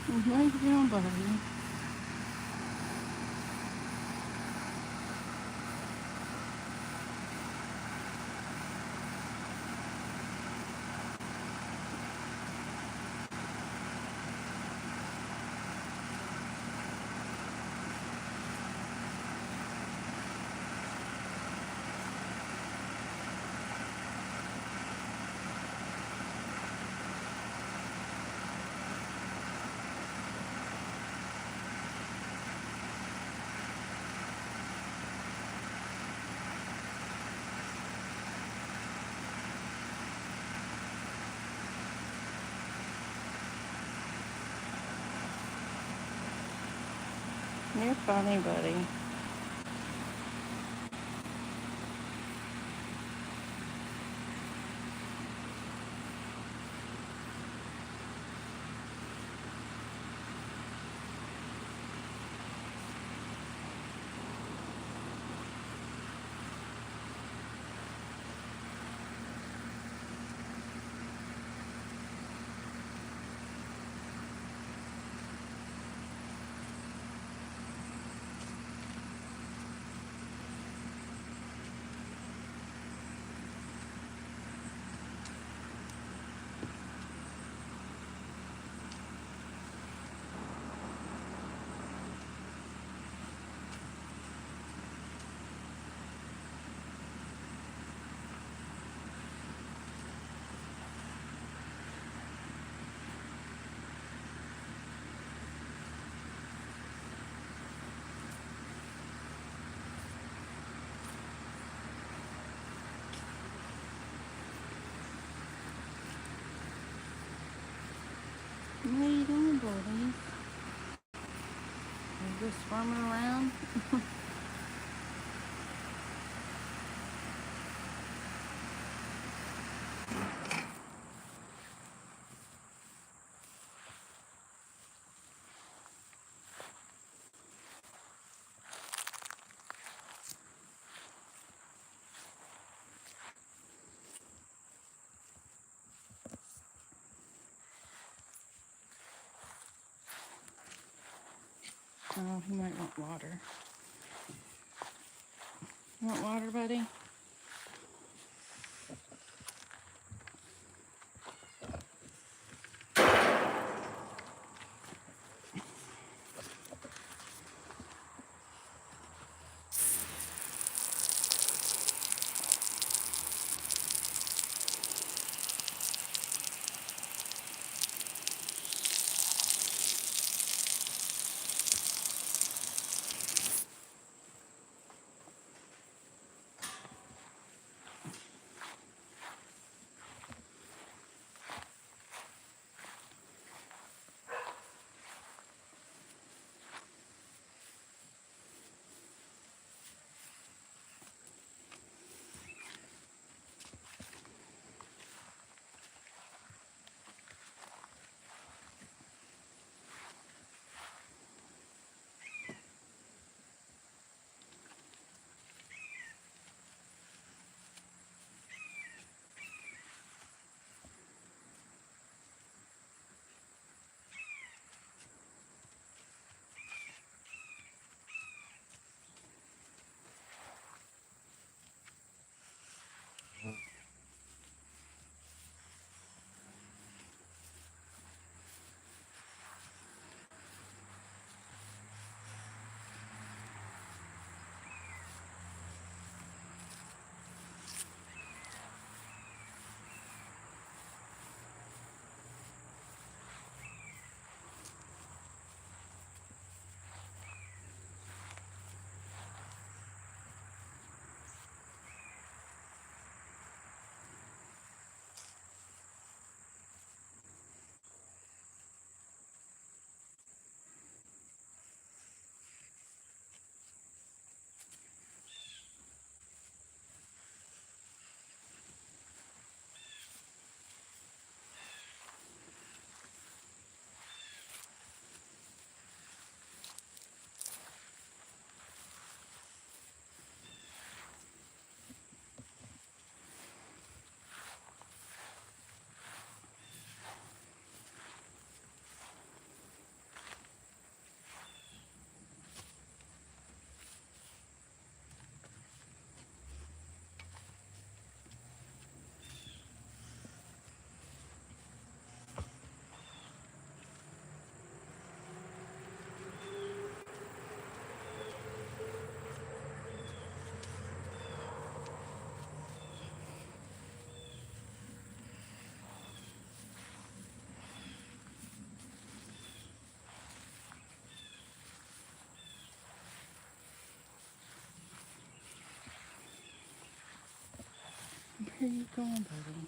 How you doing, buddy? You're funny, buddy. How you doing, buddy? You just swarming around? Oh, he might want water. You want water, buddy? are you going, buddy?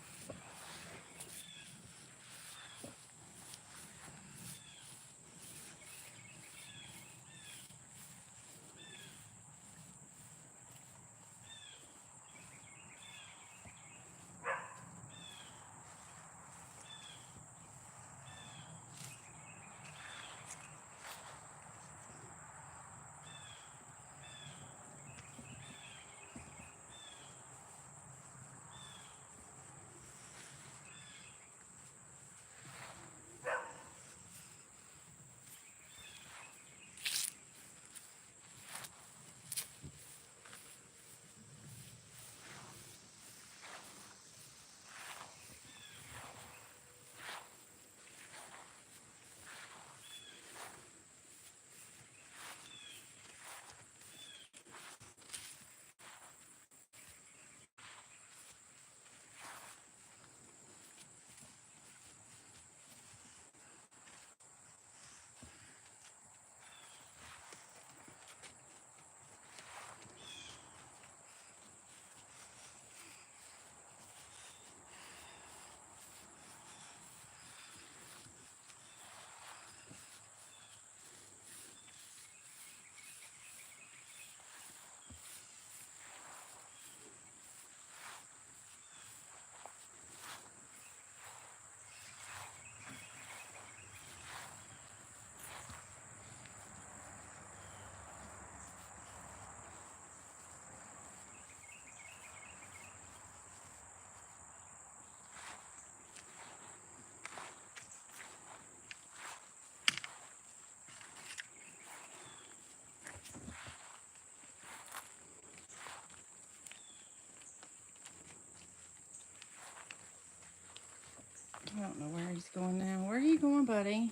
I don't know where he's going now. Where are you going, buddy?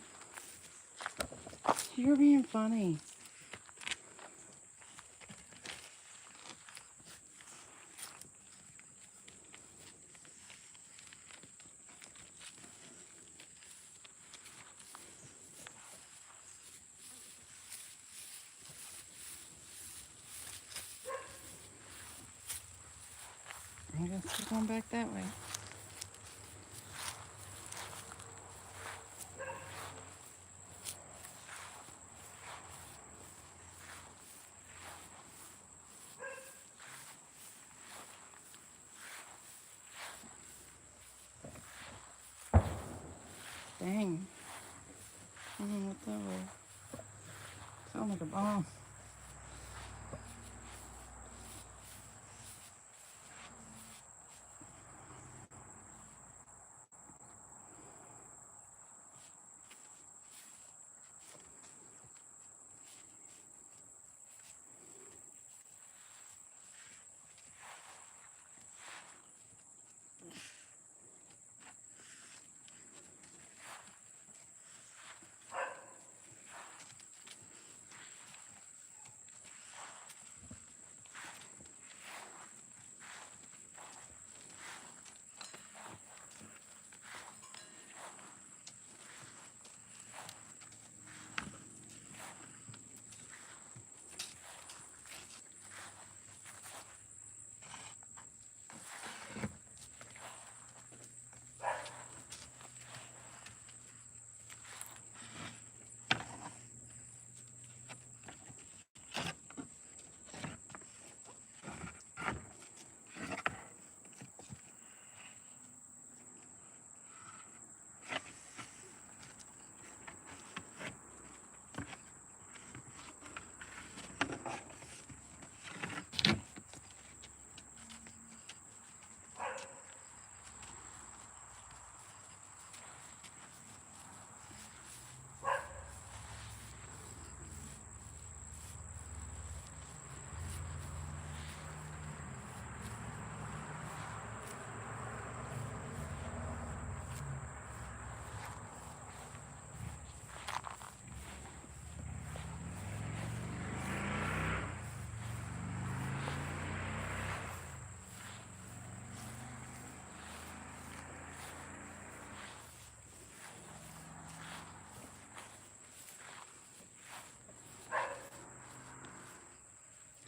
You're being funny. I guess we're going back that way. Dang. I don't know what that was. Sound like a bomb.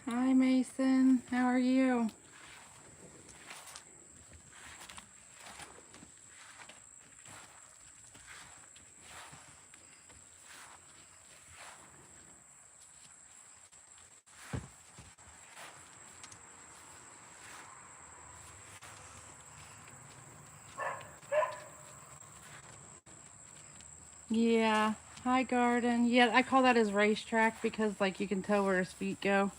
Hi, Mason. How are you? Yeah. Hi, garden. Yeah, I call that his racetrack because, like, you can tell where his feet go.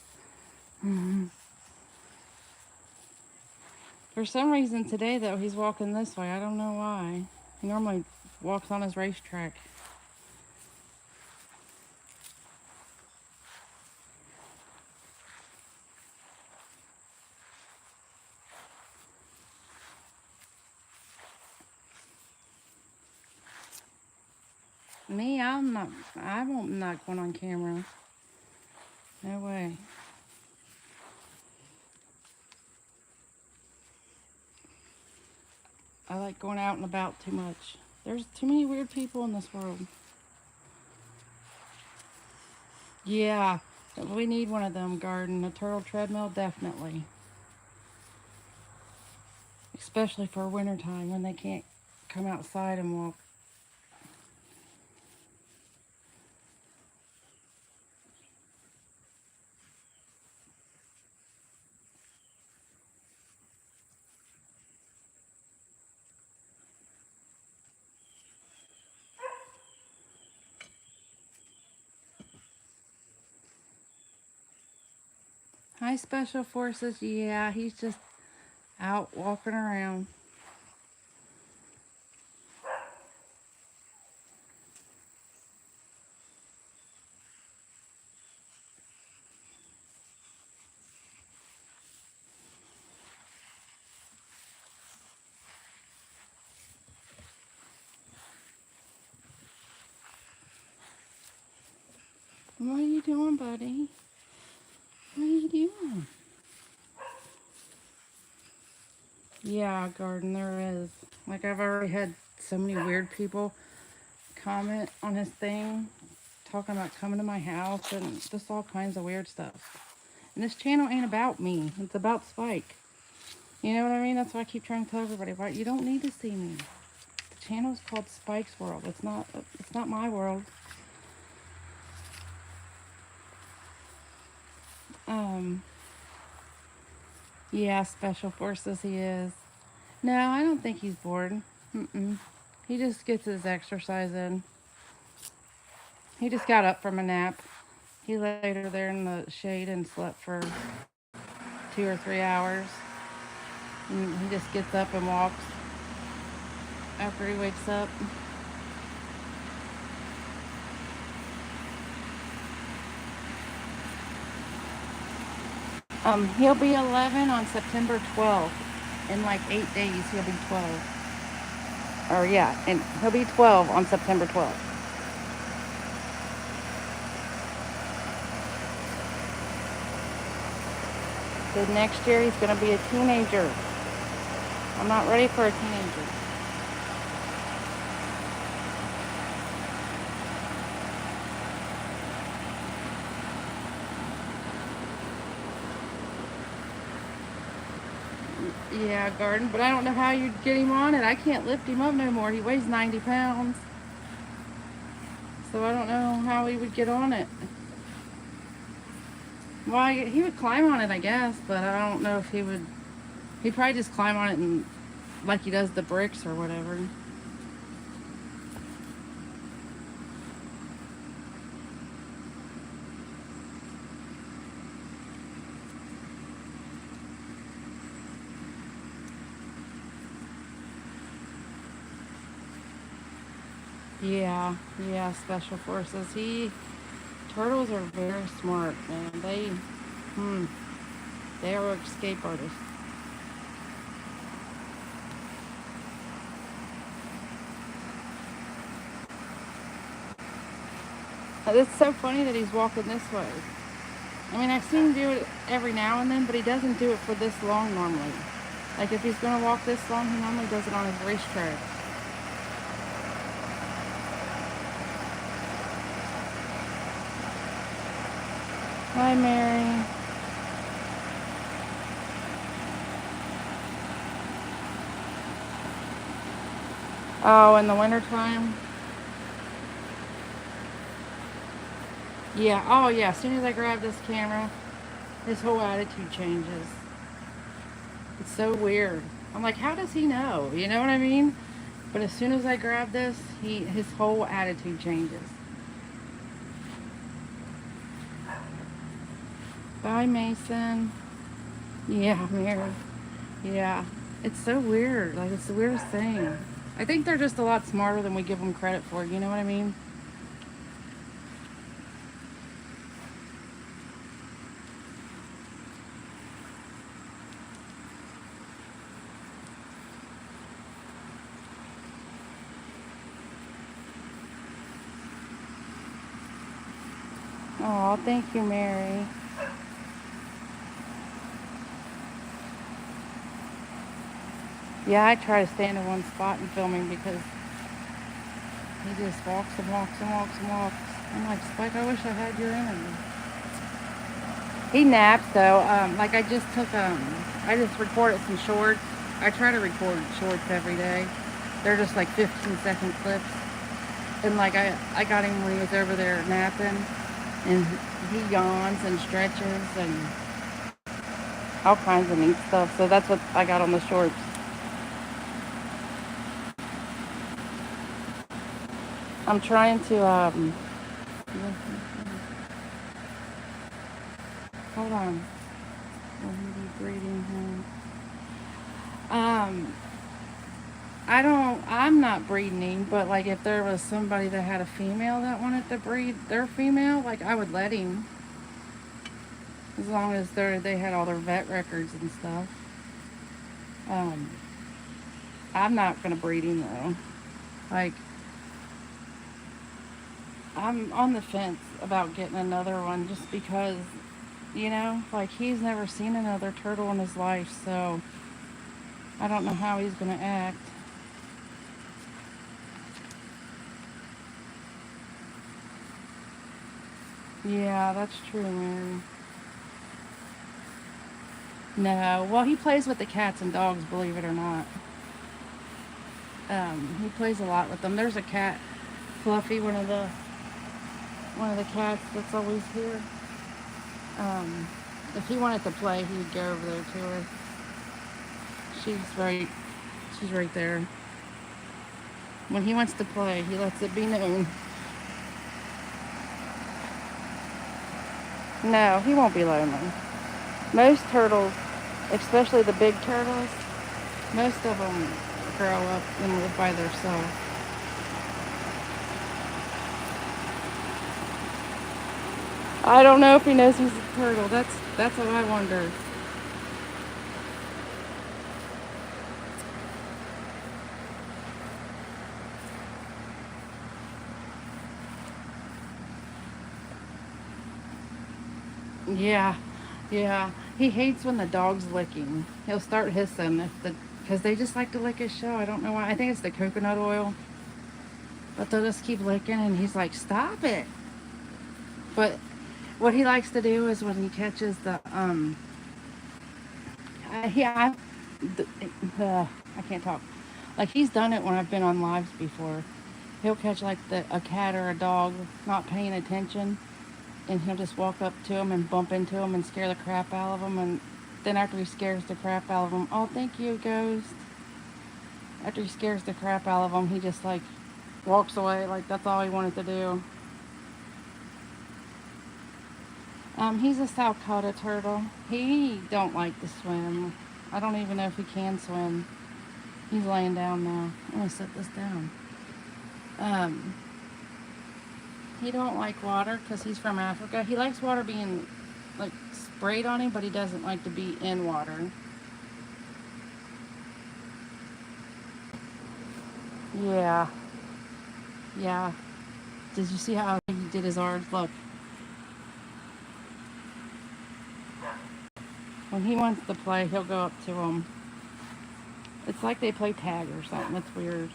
For some reason today, though, he's walking this way. I don't know why. He normally walks on his racetrack. Me, I won't not going on camera. No way. I like going out and about too much. There's too many weird people in this world. Yeah, we need one of them, garden. A turtle treadmill, definitely. Especially for wintertime when they can't come outside and walk. Hi, Special Forces. Yeah, he's just out walking around. What are you doing, buddy? What are you doing? Yeah, garden, there is. Like, I've already had so many weird people comment on his thing, talking about coming to my house and just all kinds of weird stuff. And this channel ain't about me. It's about Spike. You know what I mean? That's why I keep trying to tell everybody, right? You don't need to see me. The channel's called Spike's World. It's not my world. Um, yeah, Special Forces he is. No, I don't think he's bored. Mm-mm. He just gets his exercise in. He just got up from a nap. He laid over there in the shade and slept for 2 or 3 hours. And he just gets up and walks after he wakes up. He'll be 11 on September 12th. In like 8 days, he'll be 12. Or yeah, and he'll be 12 on September 12th. So next year he's going to be a teenager. I'm not ready for a teenager. Yeah, garden, but I don't know how you'd get him on it. I can't lift him up no more. He weighs 90 pounds. So I don't know how he would get on it. Well, he would climb on it, I guess, but I don't know if he would. He'd probably just climb on it and like he does the bricks or whatever. Yeah, yeah, Special Forces. Turtles are very smart, man. They are escape artists. It's so funny that he's walking this way. I mean, I've seen him do it every now and then, but he doesn't do it for this long normally. Like, if he's going to walk this long, he normally does it on his racetrack. Hi, Mary. Oh, in the wintertime? Yeah, oh yeah, as soon as I grab this camera, his whole attitude changes. It's so weird. I'm like, how does he know? You know what I mean? But as soon as I grab this, his whole attitude changes. Bye, Mason. Yeah, Mary. Yeah. It's so weird. Like, it's the weirdest thing. I think they're just a lot smarter than we give them credit for. You know what I mean? Oh, thank you, Mary. Yeah, I try to stand in one spot and film him because he just walks and walks and walks and walks. I'm like, Spike, I wish I had your energy. He naps though. Like I just recorded some shorts. I try to record shorts every day. They're just like 15-second clips. And like I got him when he was over there napping, and he yawns and stretches and all kinds of neat stuff. So that's what I got on the shorts. I'm trying to hold on. Will he be breeding him? Um, I'm not breeding him, but like if there was somebody that had a female that wanted to breed their female, like I would let him. As long as they had all their vet records and stuff. Um, I'm not gonna breed him though. Like, I'm on the fence about getting another one just because, like he's never seen another turtle in his life, so I don't know how he's gonna act. Yeah, that's true, Mary. No, well, he plays with the cats and dogs, believe it or not. He plays a lot with them. There's a cat, Fluffy, one of the cats that's always here. Um, if he wanted to play, he would go over there to her. She's right, she's right there. When he wants to play, he lets it be known. No, he won't be lonely. Most turtles, especially the big turtles, most of them grow up and live by themselves. I don't know if he knows he's a turtle. That's what I wonder. Yeah, yeah. He hates when the dog's licking. He'll start hissing because they just like to lick his shell. I don't know why. I think it's the coconut oil. But they'll just keep licking, and he's like, "Stop it!" But what he likes to do is when he catches I, the, I can't talk. Like he's done it when I've been on lives before. He'll catch like a cat or a dog not paying attention, and he'll just walk up to him and bump into him and scare the crap out of him. And then after he scares the crap out of him, oh, thank you, Ghost. After he scares the crap out of him, he just like walks away like that's all he wanted to do. He's a Salcota turtle. He don't like to swim. I don't even know if he can swim. He's laying down now. I'm gonna set this down. Um, he don't like water because he's from Africa. He likes water being like sprayed on him, but he doesn't like to be in water. Yeah, yeah. Did you see how he did his arms? Look, when he wants to play, he'll go up to him. It's like they play tag or something. It's weird.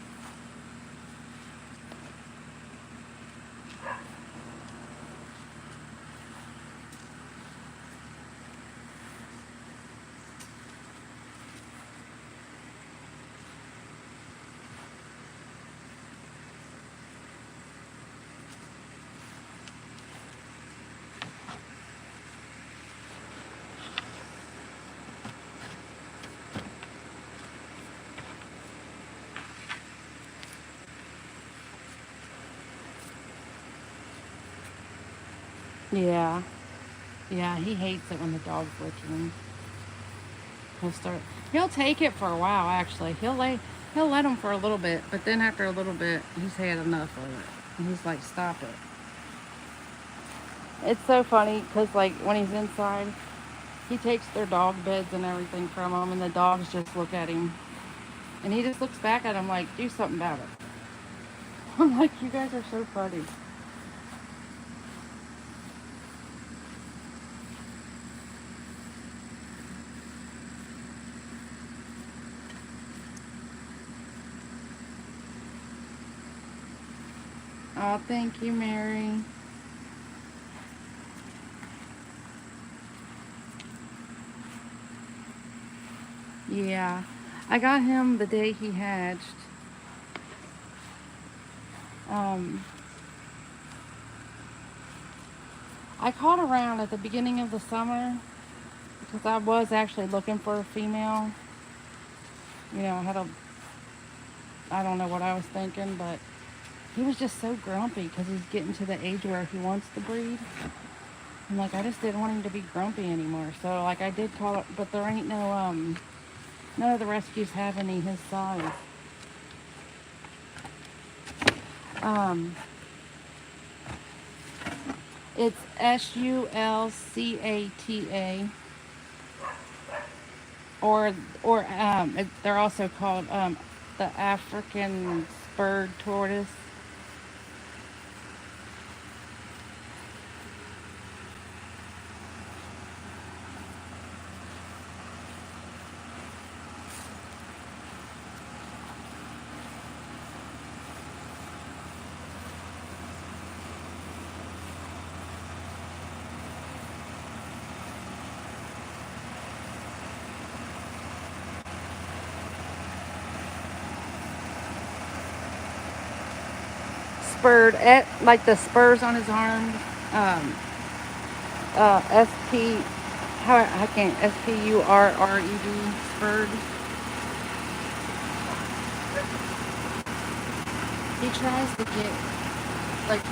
Yeah. Yeah, he hates it when the dog's licking him. He'll start. He'll take it for a while. Actually, He'll let him for a little bit, but then after a little bit, he's had enough of it, and he's like, "Stop it." It's so funny because like when he's inside, he takes their dog beds and everything from them, and the dogs just look at him, and he just looks back at them like, "Do something about it." I'm like, "You guys are so funny." Oh, thank you, Mary. Yeah, I got him the day he hatched. Um, I caught around at the beginning of the summer because I was actually looking for a female. You know, I don't know what I was thinking, but he was just so grumpy because he's getting to the age where he wants to breed. And like, I just didn't want him to be grumpy anymore. So like, I did call it, but there ain't no, none of the rescues have any his size. Um, it's Sulcata, they're also called the African spurred tortoise. Spurred, like the spurs on his arm. Um, SP, how I can't, Spurred, spurred. He tries to get, like,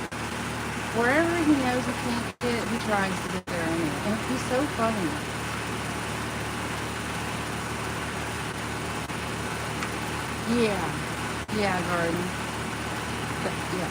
wherever he knows he can't get, he tries to get there anyway. And he's so funny. Yeah. Yeah, Garden. Yeah.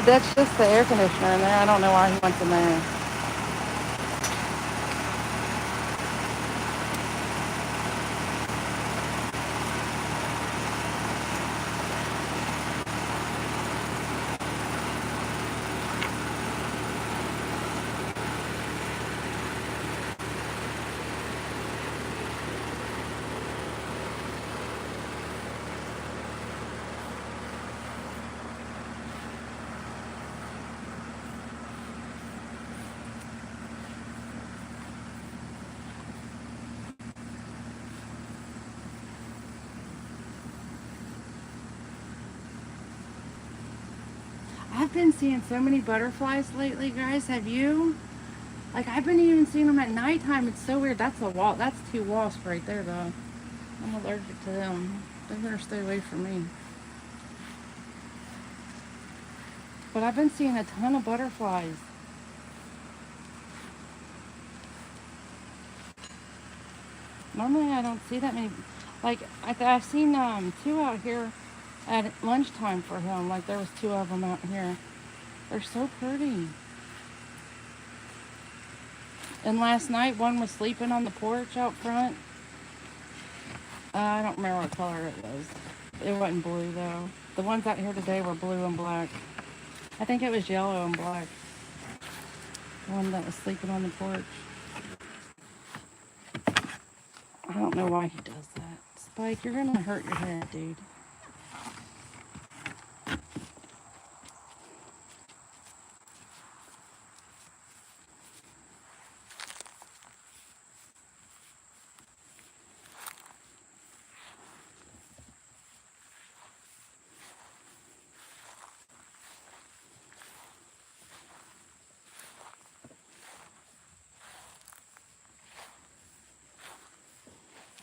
That's just the air conditioner in there. I don't know why he wants in there. I've been seeing so many butterflies lately, guys. Have you? Like, I've been even seeing them at nighttime. It's so weird. That's two wasps right there, though. I'm allergic to them. They better stay away from me. But I've been seeing a ton of butterflies. Normally, I don't see that many. Like, I've seen two out here at lunchtime for him. Like, there was two of them out here. They're so pretty. And last night, one was sleeping on the porch out front. I don't remember what color it was. It wasn't blue, though. The ones out here today were blue and black. I think it was yellow and black. The one that was sleeping on the porch. I don't know why he does that. Spike, you're gonna hurt your head, dude.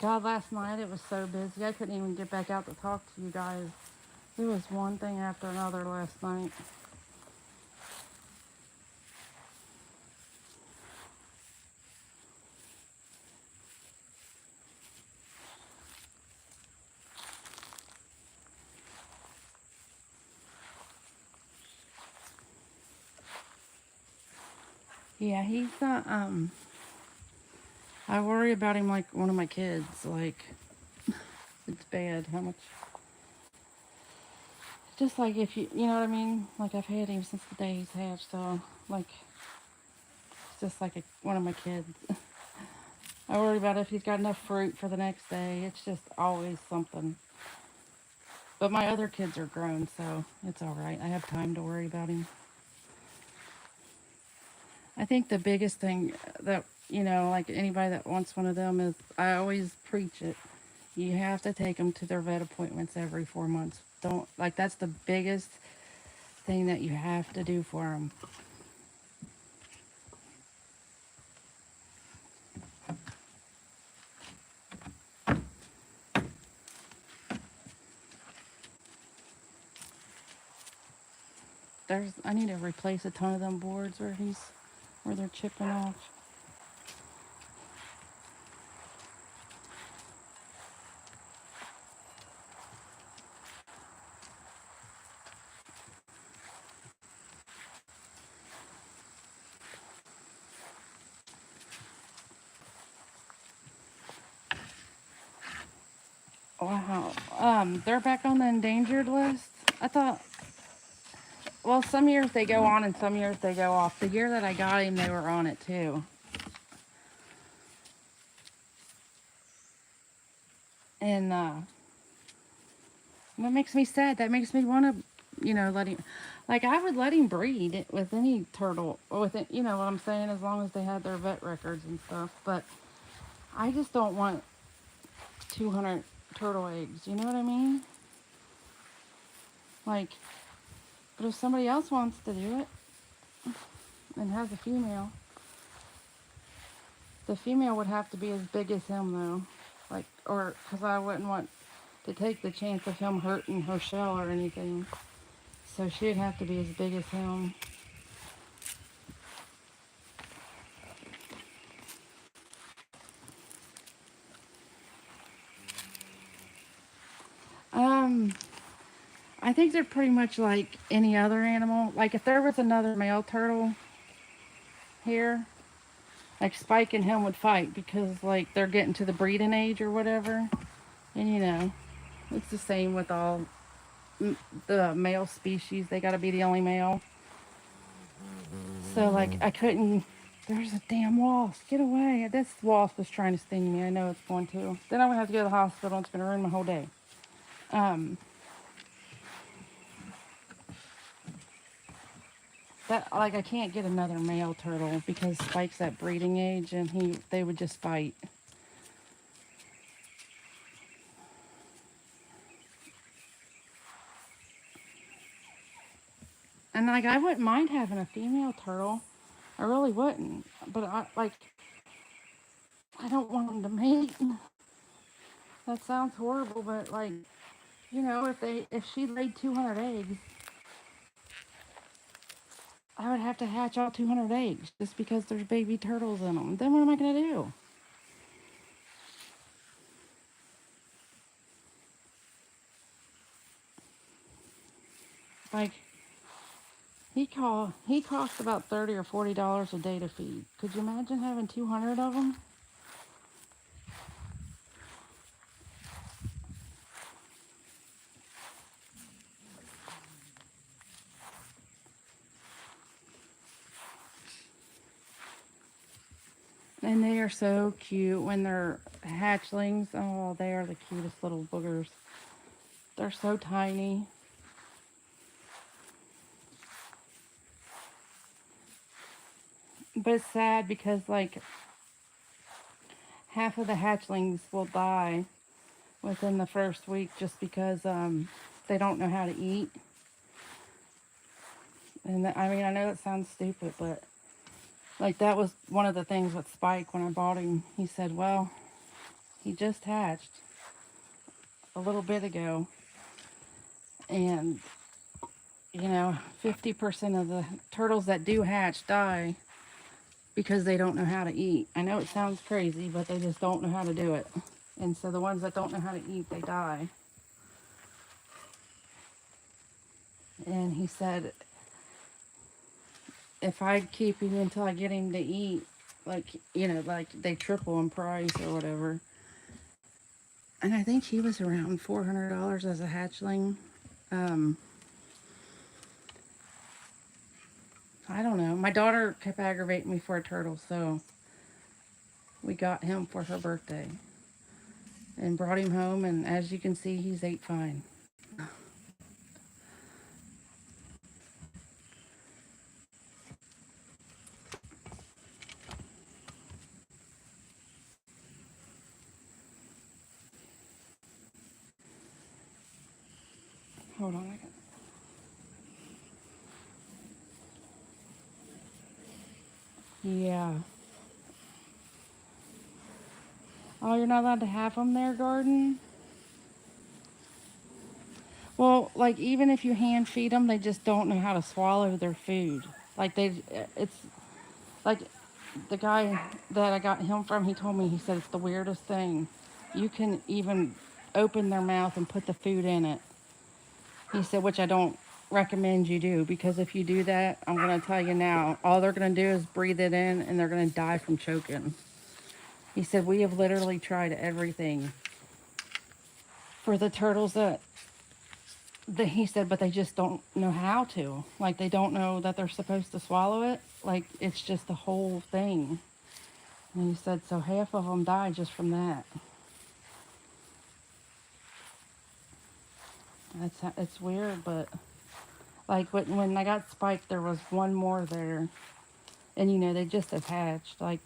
God, last night it was so busy. I couldn't even get back out to talk to you guys. It was one thing after another last night. Yeah, he's not, I worry about him like one of my kids. Like, it's bad how much. Just like if you know what I mean? Like, I've had him since the day he's hatched, so, like, it's just like one of my kids. I worry about if he's got enough fruit for the next day. It's just always something. But my other kids are grown, so it's all right. I have time to worry about him. I think the biggest thing that, like anybody that wants one of them is, I always preach it. You have to take them to their vet appointments every 4 months. Don't, like, that's the biggest thing that you have to do for them. I need to replace a ton of them boards where they're chipping off. Wow. They're back on the endangered list. I thought, well, some years they go on and some years they go off. The year that I got him, they were on it too. And that makes me sad. That makes me want to, let him, like, I would let him breed with any turtle, with it, you know what I'm saying, as long as they had their vet records and stuff. But I just don't want 200 turtle eggs. You know what I mean? Like, but if somebody else wants to do it and has a female, the female would have to be as big as him, though. Like, or, because I wouldn't want to take the chance of him hurting her shell or anything. So she'd have to be as big as him. Um, I think they're pretty much like any other animal. Like, if there was another male turtle here, like, Spike and him would fight because, like, they're getting to the breeding age or whatever. And, it's the same with all the male species. They got to be the only male. So, like, I couldn't. There's a damn wasp. Get away. This wasp was trying to sting me. I know it's going to. Then I'm going to have to go to the hospital. It's going to ruin my whole day. That, like, I can't get another male turtle because Spike's at breeding age and they would just fight. And, like, I wouldn't mind having a female turtle. I really wouldn't. But I don't want them to mate. That sounds horrible, but, like, if she laid 200 eggs, I would have to hatch all 200 eggs just because there's baby turtles in them. Then what am I going to do? Like, he costs about $30 or $40 a day to feed. Could you imagine having 200 of them? And they are so cute when they're hatchlings. Oh, they are the cutest little boogers. They're so tiny. But it's sad because, like, half of the hatchlings will die within the first week just because they don't know how to eat. And I mean, I know that sounds stupid, but, like, that was one of the things with Spike when I bought him. He said, well, He just hatched a little bit ago. And, 50% of the turtles that do hatch die because they don't know how to eat. I know it sounds crazy, but they just don't know how to do it. And so the ones that don't know how to eat, they die. And he said, if I keep him until I get him to eat, like they triple in price or whatever. And I think he was around $400 as a hatchling. I don't know. My daughter kept aggravating me for a turtle, so we got him for her birthday and brought him home. And as you can see, he's ate fine. Hold on, I got. Yeah. Oh, you're not allowed to have them there, Garden? Well, like, even if you hand feed them, they just don't know how to swallow their food. Like, it's like the guy that I got him from, he told me, he said it's the weirdest thing. You can even open their mouth and put the food in it. He said, which I don't recommend you do, because if you do that, I'm going to tell you now, all they're going to do is breathe it in and they're going to die from choking. He said, we have literally tried everything for the turtles that he said, but they just don't know how to. Like, they don't know that they're supposed to swallow it. Like, it's just the whole thing. And he said, so half of them died just from that. It's weird, but like when I got spiked, there was one more there, and they just have hatched. Like,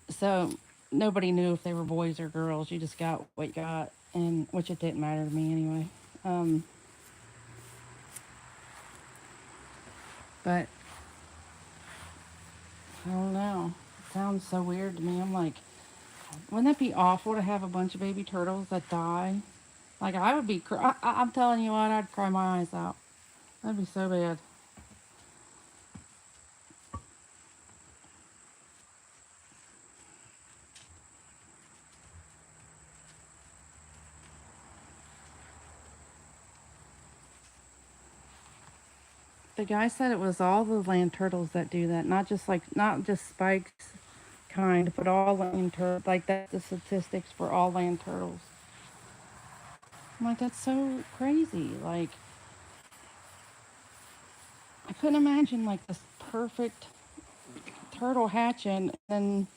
so nobody knew if they were boys or girls. You just got what you got, and which it didn't matter to me anyway. But I don't know. It sounds so weird to me. I'm like, wouldn't that be awful to have a bunch of baby turtles that die? Like, I would be. I'm telling you what, I'd cry my eyes out. That'd be so bad. The guy said it was all the land turtles that do that, not just spikes kind, but all land turtles. Like, that's the statistics for all land turtles. I'm like, that's so crazy. Like, I couldn't imagine like this perfect turtle hatching and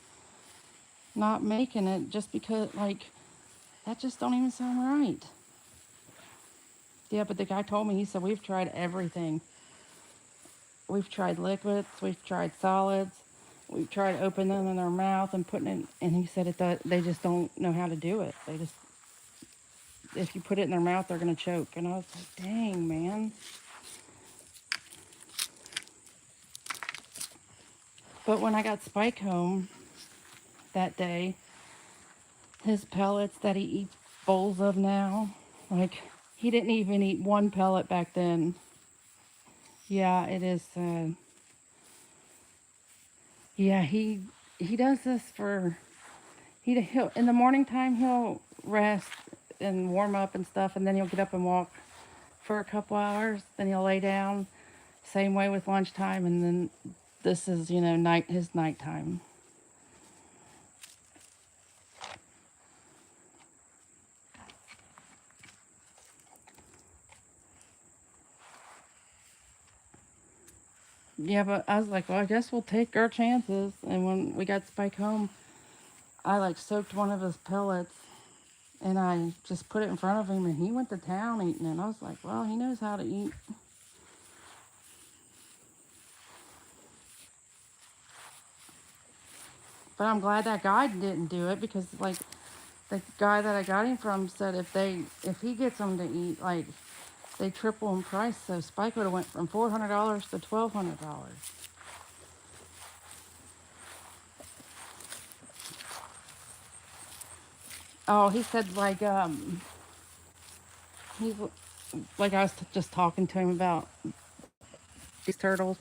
not making it just because, like, that just don't even sound right. Yeah, but the guy told me, he said, we've tried everything. We've tried liquids, we've tried solids, we've tried opening them in their mouth and putting it, and he said they just don't know how to do it. They just, if you put it in their mouth, they're going to choke. And I was like, dang, man. But when I got Spike home that day, his pellets that he eats bowls of now, like, he didn't even eat one pellet back then. Yeah, it is sad. Yeah, he does this for, he'll in the morning time he'll rest and warm up and stuff, and then he'll get up and walk for a couple hours, then he'll lay down. Same way with lunchtime, and then this is, his nighttime. Yeah, but I was like, well, I guess we'll take our chances. And when we got Spike home, I like soaked one of his pellets and I just put it in front of him, and he went to town eating it. And I was like, well, he knows how to eat. But I'm glad that guy didn't do it, because like the guy that I got him from said if he gets them to eat, like, they triple in price. So Spike would have went from $400 to $1,200. Oh, he said he's like I was just talking to him about these turtles,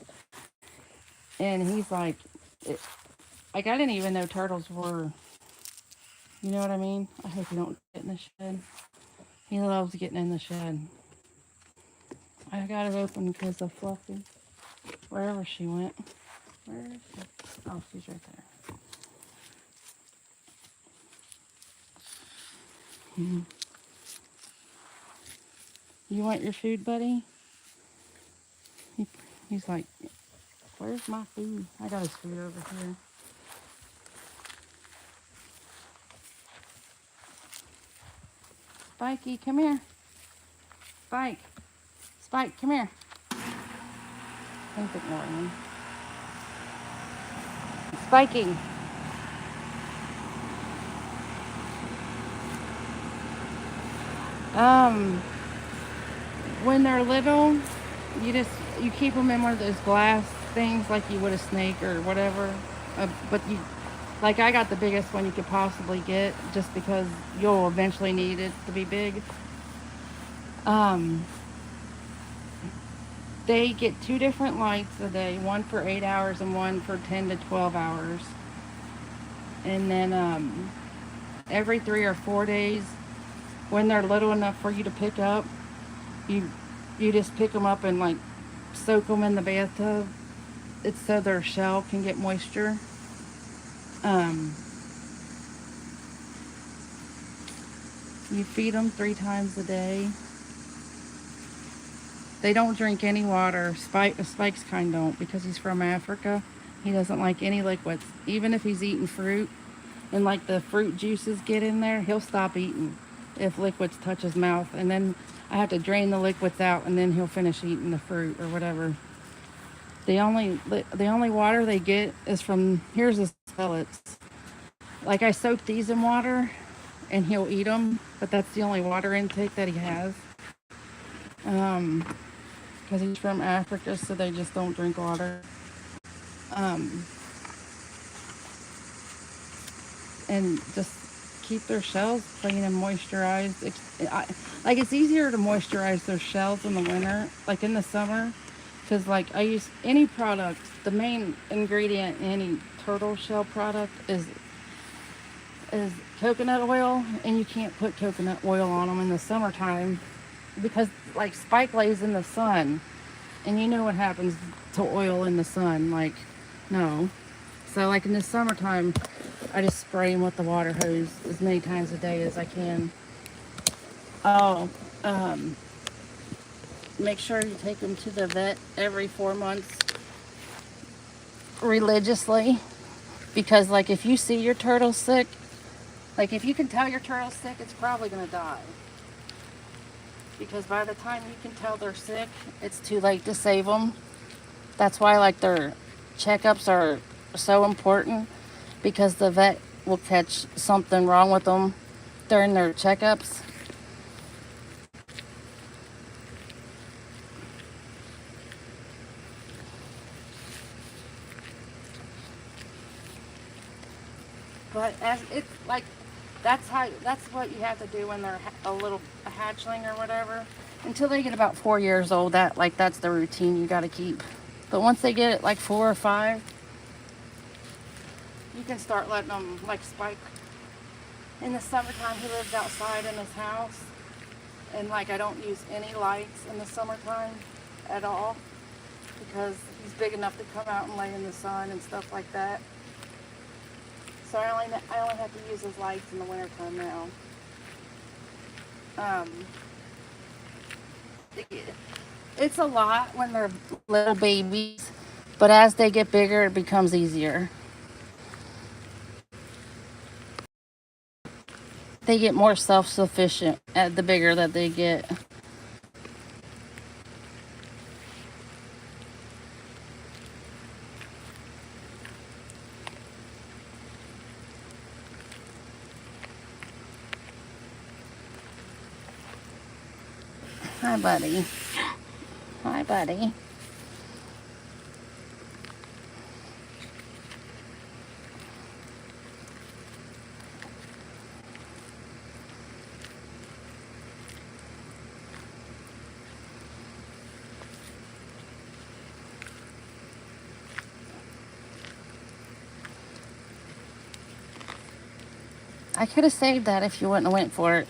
and he's it, like I didn't even know turtles were. You know what I mean? I hope you don't get in the shed. He loves getting in the shed. I got it open because of Fluffy. Wherever she went. Where is she? Oh, she's right there. Hmm. You want your food, buddy? He's like, where's my food? I got his food over here. Spikey, come here. Spike. Spike, come here. He's ignoring me. Spiking. When they're little, you keep them in one of those glass things like you would a snake or whatever. But like I got the biggest one you could possibly get just because you'll eventually need it to be big. They get 2 different lights a day, one for 8 hours and one for 10 to 12 hours. And then every 3 or 4 days, when they're little enough for you to pick up, you just pick them up and like soak them in the bathtub. It's so their shell can get moisture. You feed them 3 times a day. They don't drink any water. Spike's kind don't because he's from Africa. He doesn't like any liquids. Even if he's eating fruit and like the fruit juices get in there, he'll stop eating if liquids touch his mouth. And then I have to drain the liquids out and then he'll finish eating the fruit or whatever. The only water they get is from, here's his pellets. Like I soak these in water and he'll eat them, but that's the only water intake that he has. Because he's from Africa, so they just don't drink water. And just keep their shells clean and moisturized. It's easier to moisturize their shells in the winter, like in the summer, because like I use any product. The main ingredient in any turtle shell product is coconut oil, and you can't put coconut oil on them in the summertime because like Spike lays in the sun, and you know what happens to oil in the sun. Like, no. So like in the summertime, I just spray them with the water hose as many times a day as I can. Oh, make sure you take them to the vet every 4 months religiously, because like if you see your turtle sick, like if you can tell your turtle's sick, it's probably gonna die. Because by the time you can tell they're sick, it's too late to save them. That's why like their checkups are so important, because the vet will catch something wrong with them during their checkups. But as it's like, that's what you have to do when they're a hatchling or whatever. Until they get about 4 years old, that's the routine you got to keep. But once they get like 4 or 5, you can start letting them, like Spike. In the summertime, he lives outside in his house, and like I don't use any lights in the summertime at all, because he's big enough to come out and lay in the sun and stuff like that. So I only have to use his lights in the wintertime now. It's a lot when they're little babies, but as they get bigger, it becomes easier. They get more self-sufficient at the bigger that they get. Hi, buddy. Hi, buddy. I could have saved that if you wouldn't have went for it.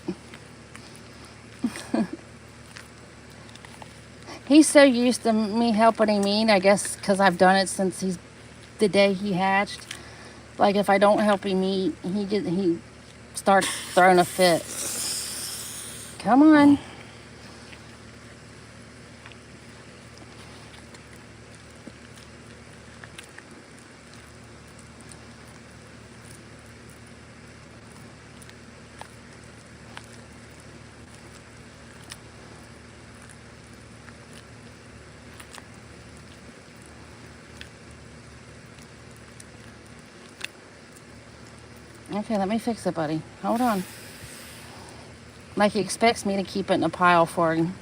He's so used to me helping him eat, I guess, because I've done it since the day he hatched. Like, if I don't help him eat, he starts throwing a fit. Come on. Okay, let me fix it, buddy. Hold on. Like he expects me to keep it in a pile for him.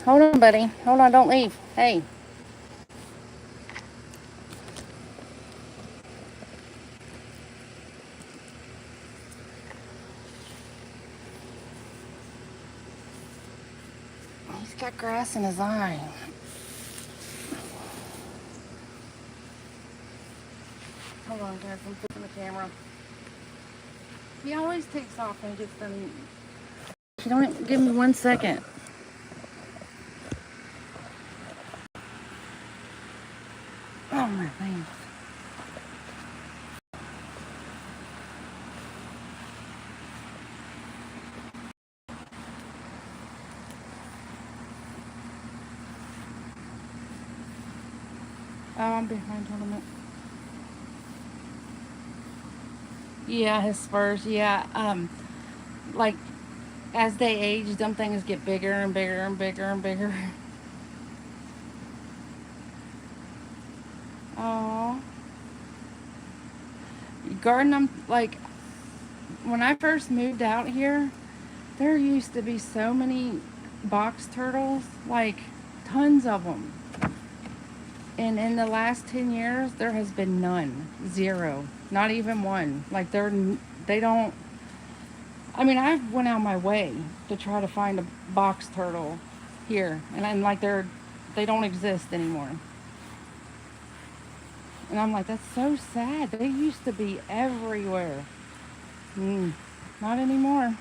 Hold on, buddy. Hold on, don't leave. Hey. He's got grass in his eye. Hold on, guys. I'm flipping the camera. He always takes off and gets them. You don't give me 1 second. Oh, my thing. Oh, I'm behind tournament. Yeah, his spurs. Yeah. Like, as they age, them things get bigger and bigger and bigger and bigger. Oh. Garden, I'm like, when I first moved out here, there used to be so many box turtles, like tons of them. And in the last 10 years, there has been none. Zero. Not even one. Like, they don't. I mean, I went out my way to try to find a box turtle here. And I'm like, they don't exist anymore. And I'm like, that's so sad. They used to be everywhere. Not anymore.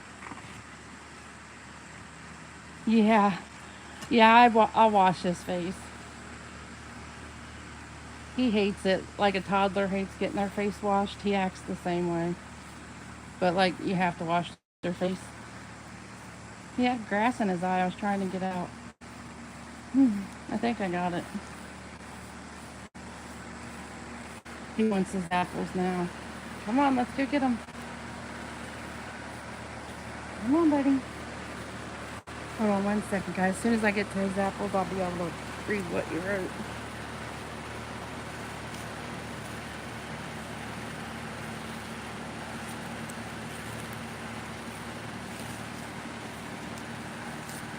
Yeah. Yeah, I'll wash his face. He hates it. Like a toddler hates getting their face washed. He acts the same way. But, like, you have to wash their face. He had grass in his eye. I was trying to get out. I think I got it. He wants his apples now. Come on, let's go get them. Come on, buddy. Hold on 1 second, guys. As soon as I get to his apples, I'll be able to read what you wrote.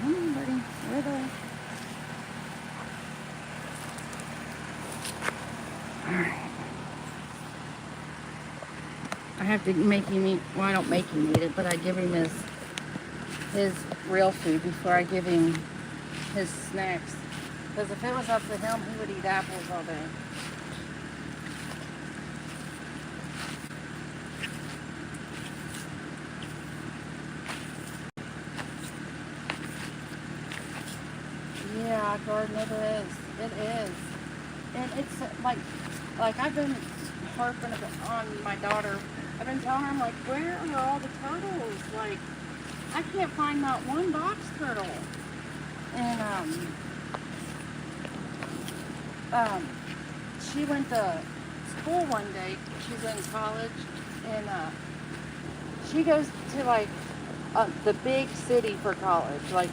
Come on, buddy. Where are they? Alright. I have to make him eat. Well, I don't make him eat it, but I give him his real food before I give him his snacks. Because if it was up to him, he would eat apples all day. Yeah, Gordon, it is. It is. And it's like I've been harping on my daughter. I've been telling her, I'm like, where are all the turtles? Like, I can't find not one box turtle. And she went to school one day. She's in college, and she goes to like the big city for college. Like,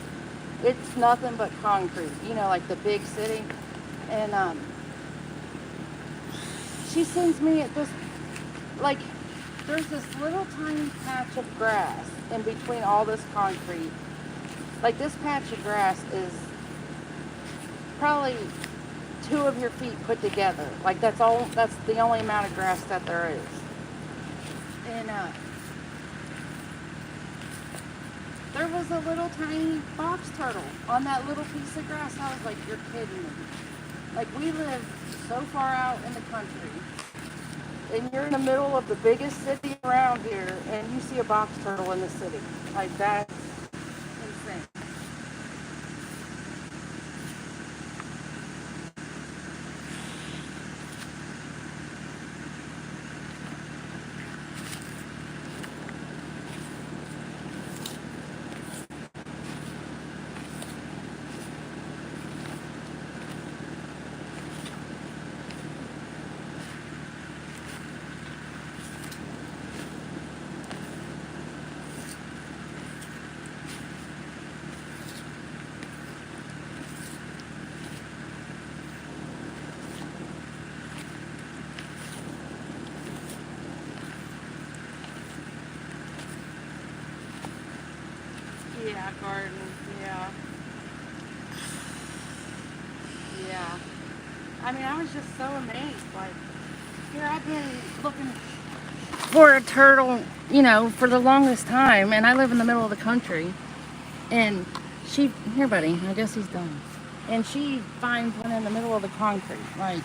it's nothing but concrete, like the big city. And she sends me at this, like, there's this little tiny patch of grass in between all this concrete. Like this patch of grass is probably 2 of your feet put together. Like that's all. That's the only amount of grass that there is. And there was a little tiny box turtle on that little piece of grass. I was like, you're kidding me. Like we live so far out in the country, and you're in the middle of the biggest city around here, and you see a box turtle in the city. Like that's insane. Yeah, garden. Yeah. Yeah. I mean, I was just so amazed. Like, here I've been looking for a turtle, you know, for the longest time, and I live in the middle of the country. And she, here, buddy, I guess he's done. And she finds one in the middle of the concrete. Like,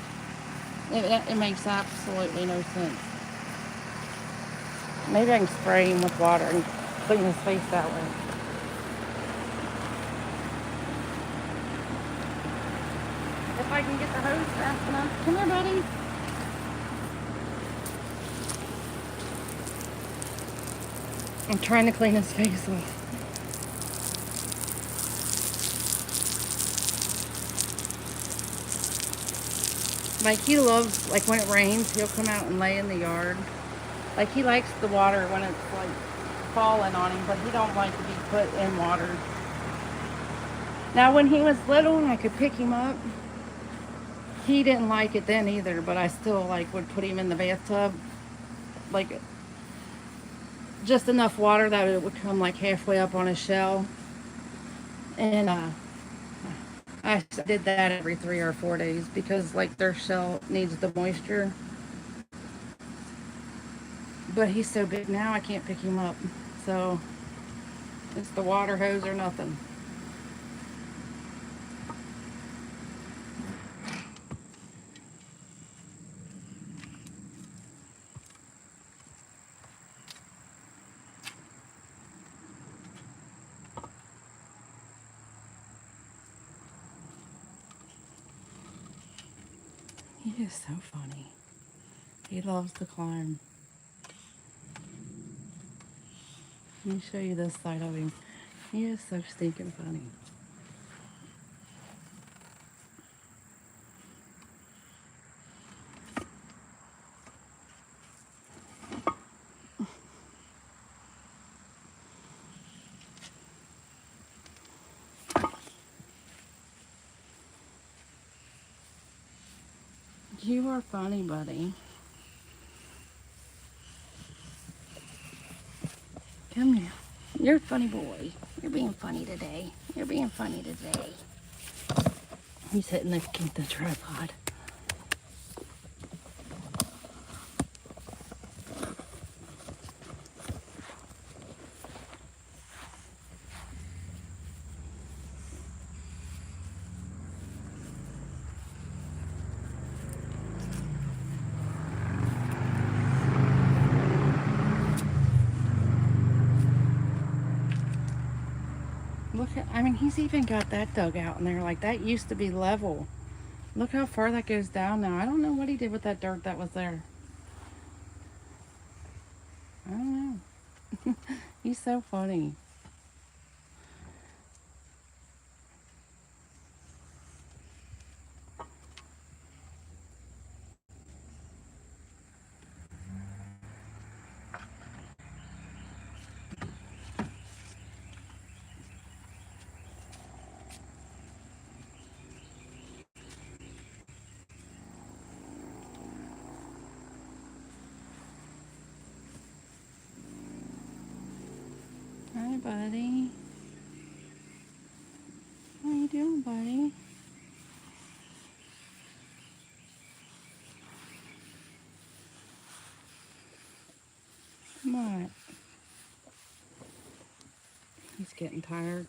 it makes absolutely no sense. Maybe I can spray him with water and clean his face that way. If I can get the hose fast enough. Come here, buddy. I'm trying to clean his face off. Like he loves, like when it rains, he'll come out and lay in the yard. Like he likes the water when it's like falling on him, but he don't like to be put in water. Now when he was little and I could pick him up, he didn't like it then either, but I still like would put him in the bathtub. Like just enough water that it would come like halfway up on his shell. And I did that every 3 or 4 days because like their shell needs the moisture. But he's so big now I can't pick him up. So it's the water hose or nothing. He is so funny. He loves to climb. Let me show you this side of him. He is so stinking funny. You are funny, buddy. Come here. You're a funny boy. You're being funny today. You're being funny today. He's hitting the tripod. Look at, I mean, he's even got that dug out in there. Like, that used to be level. Look how far that goes down now. I don't know what he did with that dirt that was there. I don't know. He's so funny. buddy. What are you doing, buddy? What? He's getting tired.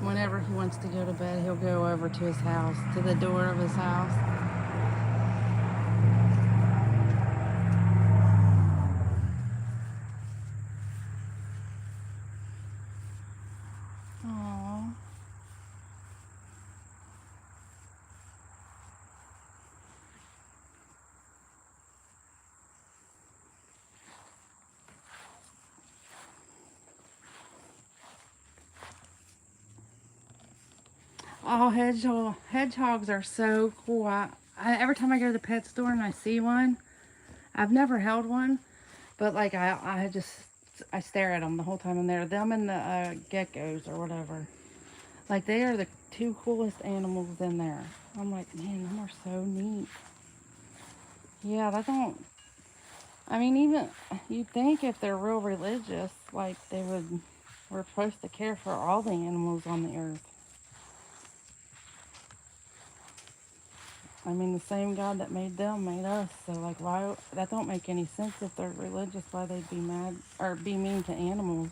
Whenever he wants to go to bed, he'll go over to his house, to the door of his house. Aww. Oh, hedgehogs are so cool. Every time I go to the pet store and I see one, I've never held one, but like I stare at them the whole time I'm there. Them and the geckos or whatever. Like they are the two coolest animals in there. I'm like, man, them are so neat. Yeah, that don't. I mean, even you'd think if they're real religious, like they would. We're supposed to care for all the animals on the earth. I mean, the same God that made them made us. So, like, why? That don't make any sense if they're religious. Why they'd be mad or be mean to animals?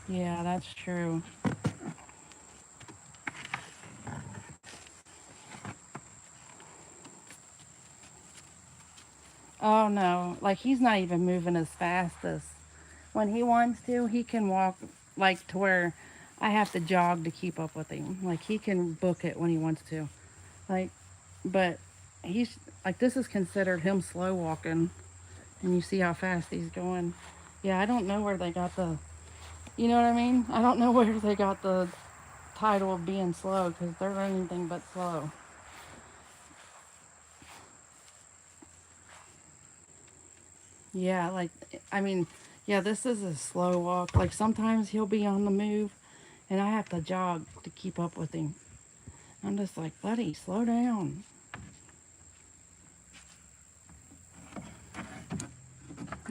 Yeah, that's true. Oh no, like he's not even moving as fast as when he wants to. He can walk like to where I have to jog to keep up with him. Like he can book it when he wants to. Like, but he's like this is considered him slow walking, and you see how fast he's going. Yeah, I don't know where they got the. You know what I mean? I don't know where they got the title of being slow because they're anything but slow. Yeah, like I mean, yeah, this is a slow walk. Like sometimes he'll be on the move and I have to jog to keep up with him. I'm just like, buddy, slow down.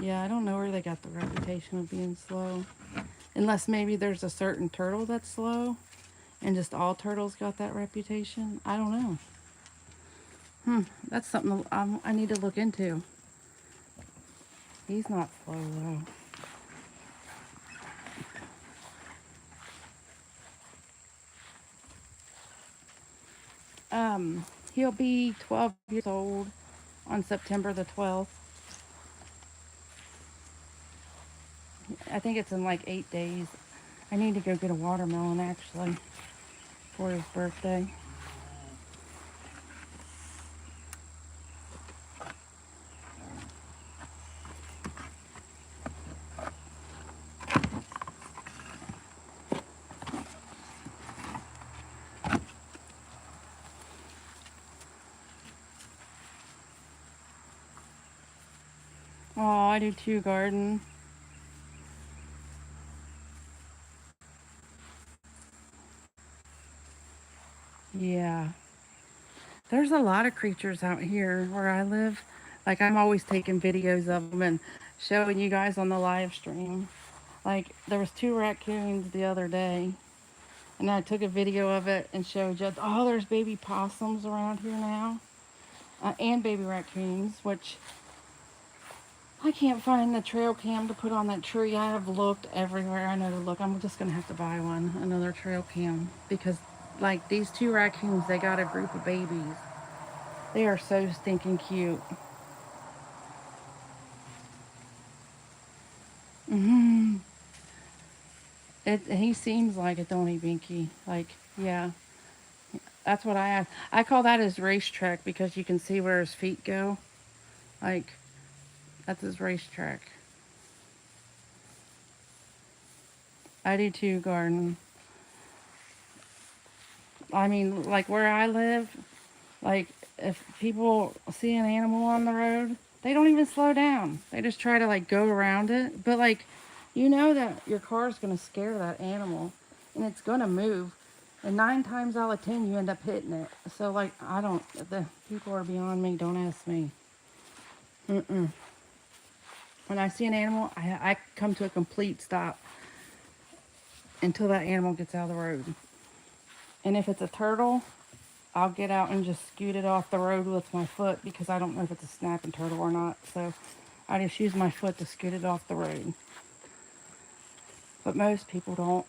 Yeah, I don't know where they got the reputation of being slow. Unless maybe there's a certain turtle that's slow and just all turtles got that reputation. I don't know. That's something I need to look into. He's not slow though. He'll be 12 years old on September the 12th. I think it's in like 8 days. I need to go get a watermelon actually for his birthday. Oh, I do too, garden. Yeah. There's a lot of creatures out here where I live. Like I'm always taking videos of them and showing you guys on the live stream. Like there was two raccoons the other day, and I took a video of it and showed you. Oh, there's baby possums around here now, and baby raccoons. Which I can't find the trail cam to put on that tree. I have looked everywhere I know to look. I'm just gonna have to buy one, another trail cam, because like these two raccoons, they got a group of babies. They are so stinking cute. Hmm. He seems like a Tony Binky. Like, yeah, that's what I have. I call that his racetrack because you can see where his feet go. Like, that's his racetrack. I do too, garden. I mean, like where I live, like if people see an animal on the road, they don't even slow down. They just try to like go around it. But like, you know that your car is going to scare that animal and it's going to move. And 9 times out of 10, you end up hitting it. So like, I don't, the people are beyond me. Don't ask me. Mm-mm. When I see an animal, I come to a complete stop until that animal gets out of the road. And if it's a turtle, I'll get out and just scoot it off the road with my foot because I don't know if it's a snapping turtle or not. So I just use my foot to scoot it off the road. But most people don't.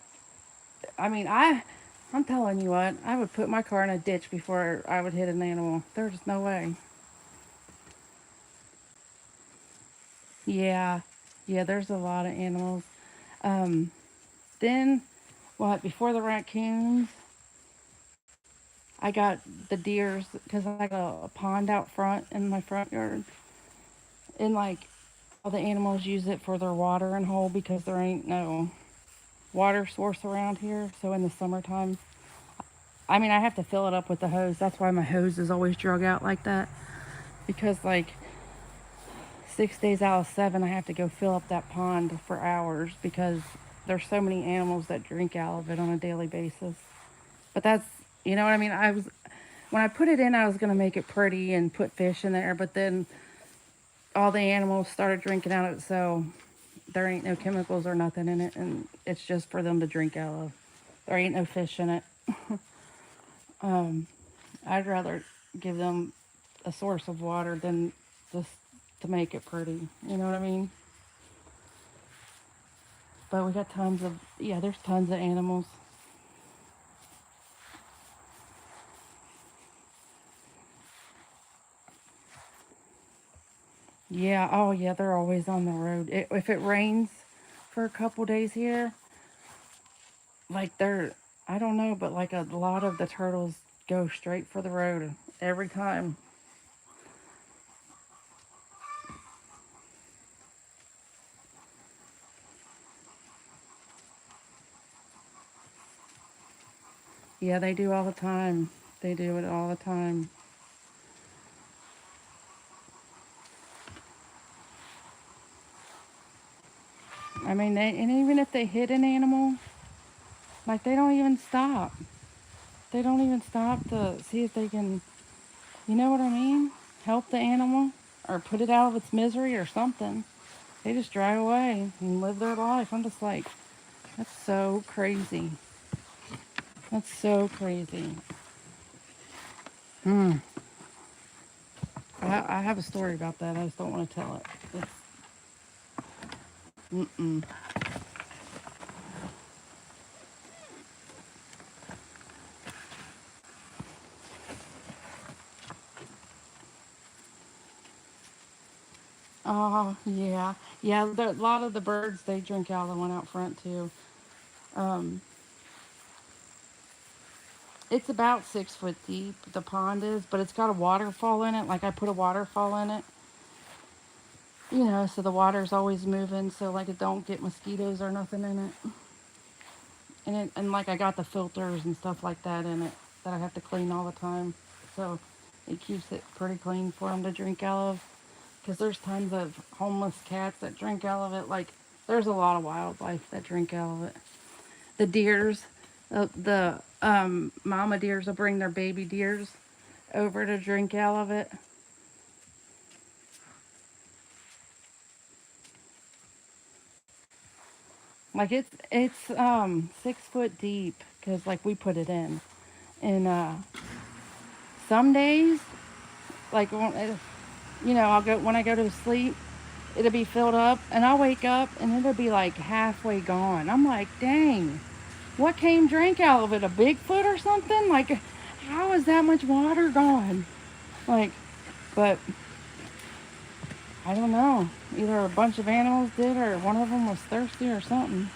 I mean, I'm telling you what, I would put my car in a ditch before I would hit an animal. There's no way. Yeah, yeah, there's a lot of animals. Um, then, what, before the raccoons, I got the deers because I got a pond out front in my front yard. And like, all the animals use it for their watering hole because there ain't no water source around here. So in the summertime, I mean, I have to fill it up with the hose. That's why my hose is always drug out like that. Because like 6 days out of 7, I have to go fill up that pond for hours because there's so many animals that drink out of it on a daily basis. But that's, you know what I mean? When I put it in, I was going to make it pretty and put fish in there. But then all the animals started drinking out of it. So there ain't no chemicals or nothing in it. And it's just for them to drink out of. There ain't no fish in it. I'd rather give them a source of water than just to make it pretty. You know what I mean? But we got tons of, yeah, there's tons of animals. Yeah, oh yeah, they're always on the road. If it rains for a couple days here, like I don't know, but like a lot of the turtles go straight for the road every time. Yeah, they do all the time. They do it all the time. I mean, and even if they hit an animal, like they don't even stop. They don't even stop to see if they can, you know what I mean? Help the animal or put it out of its misery or something. They just drive away and live their life. I'm just like, that's so crazy. That's so crazy. Hmm. I have a story about that. I just don't want to tell it. Mm-mm. Oh, yeah. Yeah, a lot of the birds, they drink out of the one out front, too. Um, it's about 6 foot deep, the pond is, but it's got a waterfall in it. Like, I put a waterfall in it, you know, so the water's always moving, so, like, it don't get mosquitoes or nothing in it. And like, I got the filters and stuff like that in it that I have to clean all the time. So, it keeps it pretty clean for them to drink out of. Because there's tons of homeless cats that drink out of it. Like, there's a lot of wildlife that drink out of it. The deers, the mama deers will bring their baby deers over to drink out of it. Like, it's 6 foot deep because like we put it in. And some days, like you know, I'll go when I go to sleep, it'll be filled up, and I'll wake up and it'll be like halfway gone. I'm like, dang. What came drink out of it? A Bigfoot or something? Like, how is that much water gone? Like, but I don't know. Either a bunch of animals did or one of them was thirsty or something.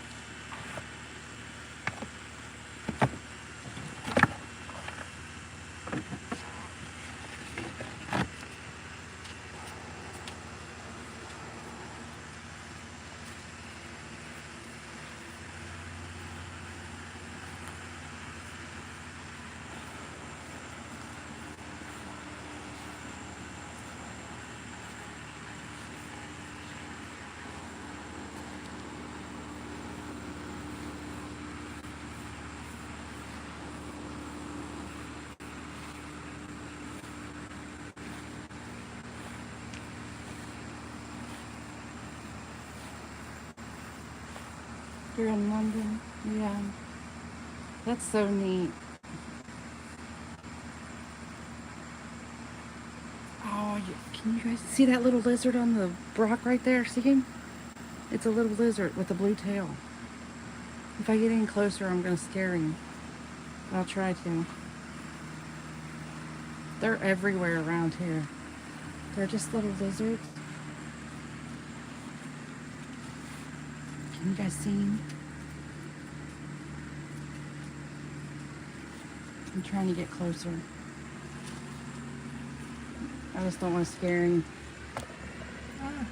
You're in London? Yeah. That's so neat. Oh, can you guys see that little lizard on the rock right there? See him? It's a little lizard with a blue tail. If I get any closer, I'm going to scare him. I'll try to. They're everywhere around here. They're just little lizards. Can you guys see him? I'm trying to get closer. I just don't want to scare him. Ah.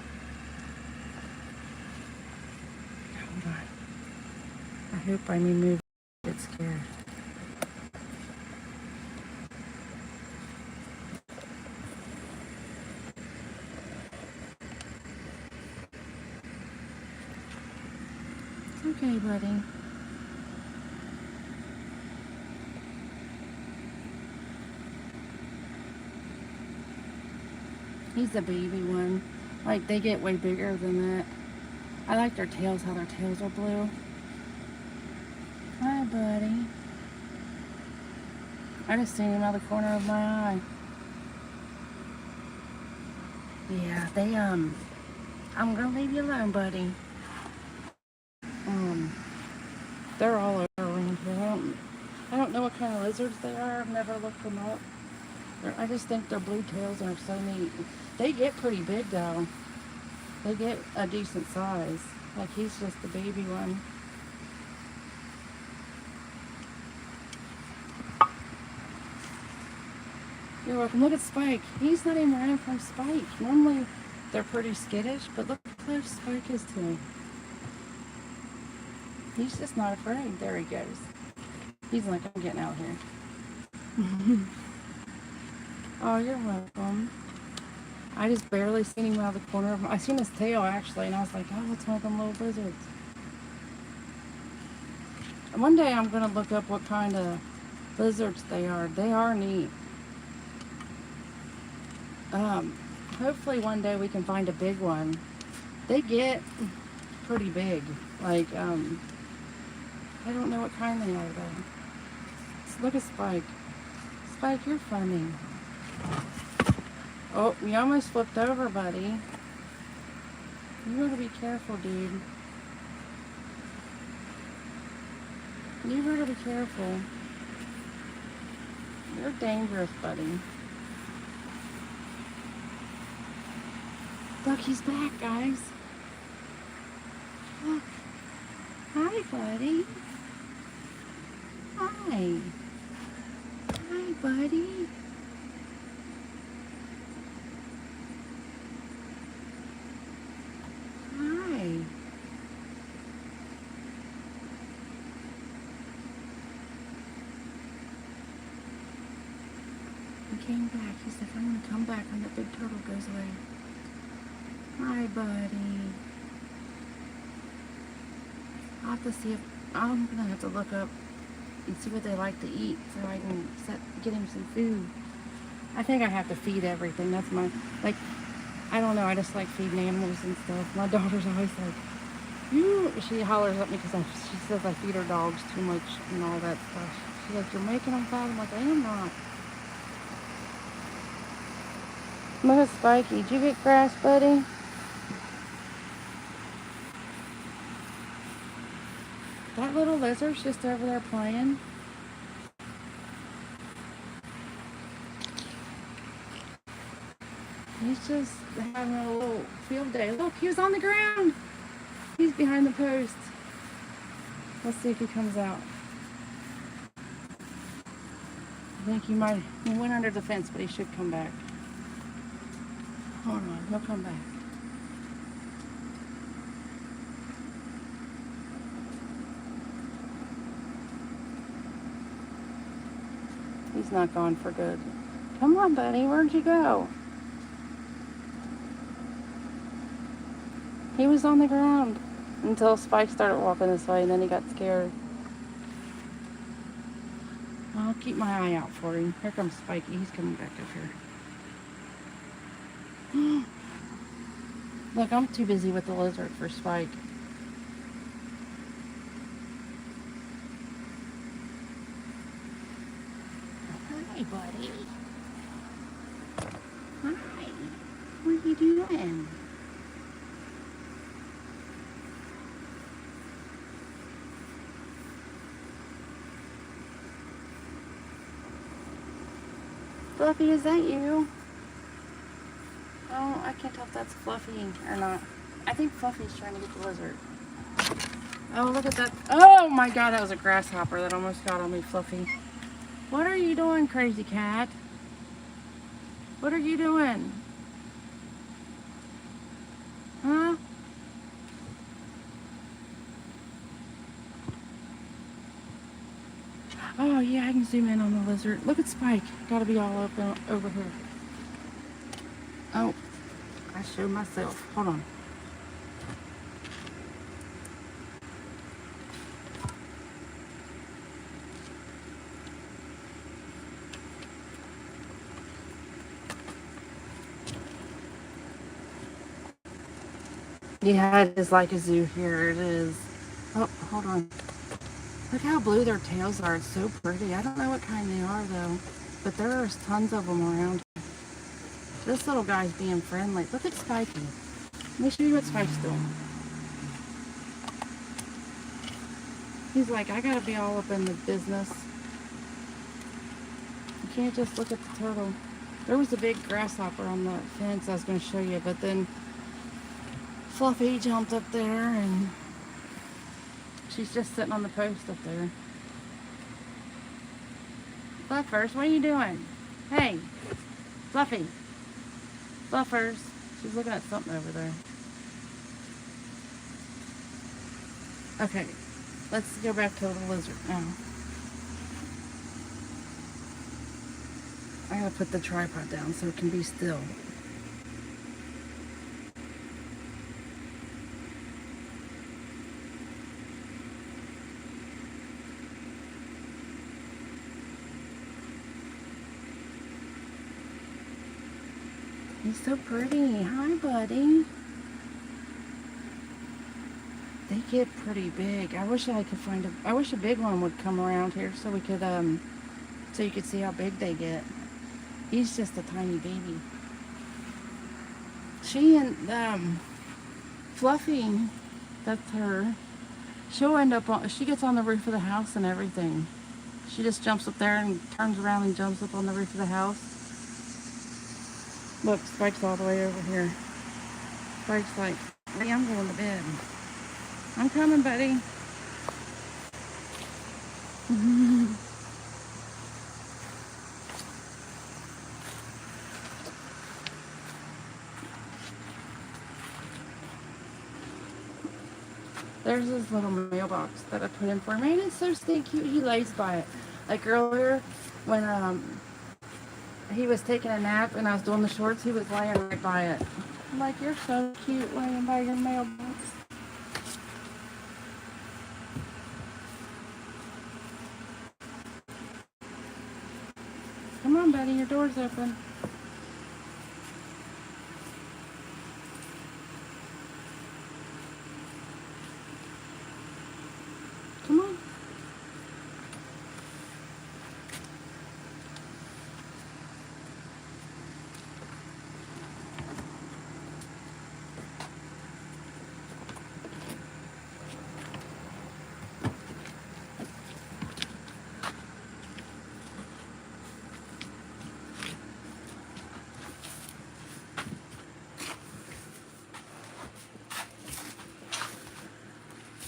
Hold on. I hope I move. Get scared. It's okay, buddy. He's the baby one. Like, they get way bigger than that. I like their tails, how their tails are blue. Hi, buddy. I just seen him out of the corner of my eye. Yeah, I'm gonna leave you alone, buddy. They're all over around here. I don't know what kind of lizards they are. I've never looked them up. I just think their blue tails are so neat. They get pretty big, though. They get a decent size. Like, he's just the baby one. You're welcome. Look at Spike. He's not even running from Spike. Normally, they're pretty skittish, but look how close Spike is to him. He's just not afraid. There he goes. He's like, I'm getting out here. Oh, you're welcome. I just barely seen him out of the corner of my... I seen his tail, actually, and I was like, oh, it's one of them little lizards. One day I'm going to look up what kind of lizards they are. They are neat. Hopefully one day we can find a big one. They get pretty big. Like, I don't know what kind they are, though. So look at Spike. Spike, you're funny. Oh, you almost flipped over, buddy. You gotta be careful, dude. You gotta be careful. You're dangerous, buddy. Look, he's back, guys. Look. Hi, buddy. Hi. Hi, buddy. Hi. He came back. He said, I'm going to come back when the big turtle goes away. Hi, buddy. I'll have to see if... I'm going to have to look up and see what they like to eat so I can get him some food. I think I have to feed everything. That's my... Like, I don't know. I just like feeding animals and stuff. My daughter's always like, she hollers at me because she says I feed her dogs too much and all that stuff. She's like, you're making them fat. I'm like, I am not. Look at Spiky. Did you get grass, buddy? That little lizard's just over there playing. He's just having a little field day. Look, he was on the ground. He's behind the post. Let's see if he comes out. I think he went under the fence, but he should come back. Hold on, he'll come back. He's not gone for good. Come on, buddy, where'd you go? He was on the ground until Spike started walking this way, and then he got scared. I'll keep my eye out for him. Here comes Spiky. He's coming back up here. Look, I'm too busy with the lizard for Spike. doing? Fluffy, is that you? Oh, I can't tell if that's Fluffy or not. I think Fluffy's trying to get the lizard. Oh, look at that. Oh my god, that was a grasshopper that almost got on me, Fluffy. What are you doing, crazy cat? What are you doing? Huh? Oh yeah, I can zoom in on the lizard. Look at Spike. Gotta be all up over here. Oh, I showed myself. Hold on. Yeah, it is like a zoo here. It is. Oh, hold on. Look how blue their tails are. It's so pretty. I don't know what kind they are though, but there's tons of them around. This little guy's being friendly. Look at Spikey. Let me show you what Spike's doing. He's like, I gotta be all up in the business. You can't just look at the turtle. There was a big grasshopper on the fence I was going to show you, but then Fluffy jumped up there and she's just sitting on the post up there. Fluffers, what are you doing? Hey, Fluffy. Fluffers. She's looking at something over there. Okay, let's go back to the lizard now. I gotta put the tripod down so it can be still. He's so pretty. Hi, buddy. They get pretty big. I wish I could find I wish a big one would come around here so we could, so you could see how big they get. He's just a tiny baby. She and, Fluffy, that's her. She'll end up on, she gets on the roof of the house and everything. She just jumps up there and turns around and jumps up on the roof of the house. Look, Spike's all the way over here. Spike's like, hey, I'm going to bed. I'm coming, buddy. There's this little mailbox that I put in for him, and it's so stinky cute. He lays by it. Like earlier, when he was taking a nap and I was doing the shorts, he was laying right by it. I'm like, you're so cute laying by your mailbox. Come on, buddy, your door's open. Come on.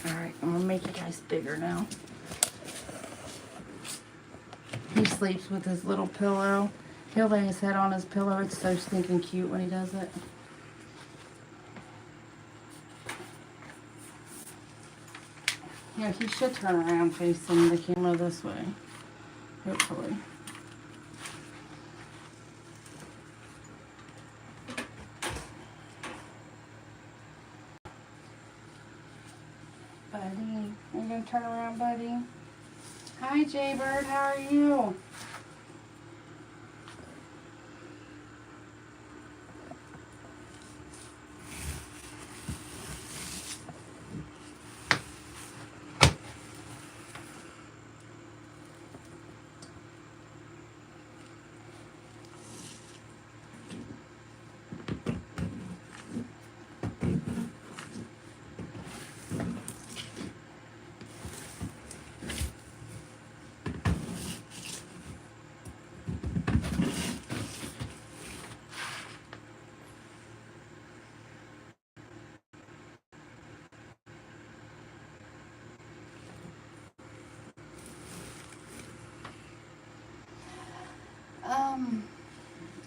Alright, I'm gonna make you guys bigger now. He sleeps with his little pillow. He'll lay his head on his pillow. It's so stinking cute when he does it. Yeah, he should turn around facing the camera this way. Hopefully. Buddy, are you gonna turn around, buddy? Hi, Jaybird, how are you?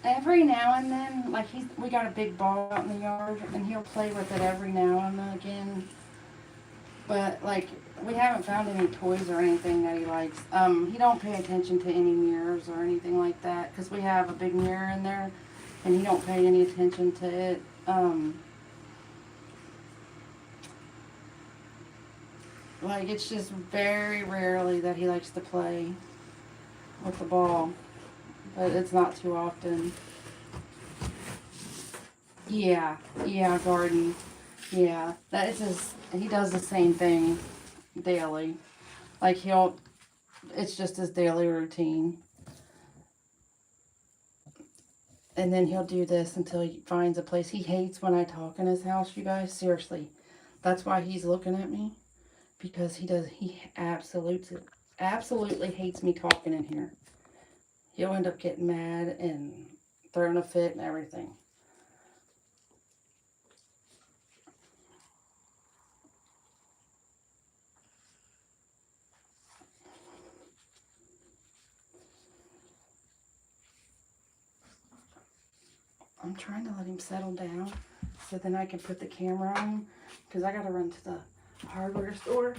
Every now and then, like we got a big ball out in the yard, and he'll play with it every now and then again. But like we haven't found any toys or anything that he likes. He don't pay attention to any mirrors or anything like that because we have a big mirror in there, and he don't pay any attention to it. Like it's just very rarely that he likes to play with the ball, but it's not too often. Yeah, yeah, garden. Yeah, that is his. He does the same thing daily. Like it's just his daily routine. And then he'll do this until he finds a place. He hates when I talk in his house, you guys. Seriously. That's why he's looking at me. Because he absolutely hates me talking in here. He'll end up getting mad and throwing a fit and everything. I'm trying to let him settle down so then I can put the camera on him because I got to run to the hardware store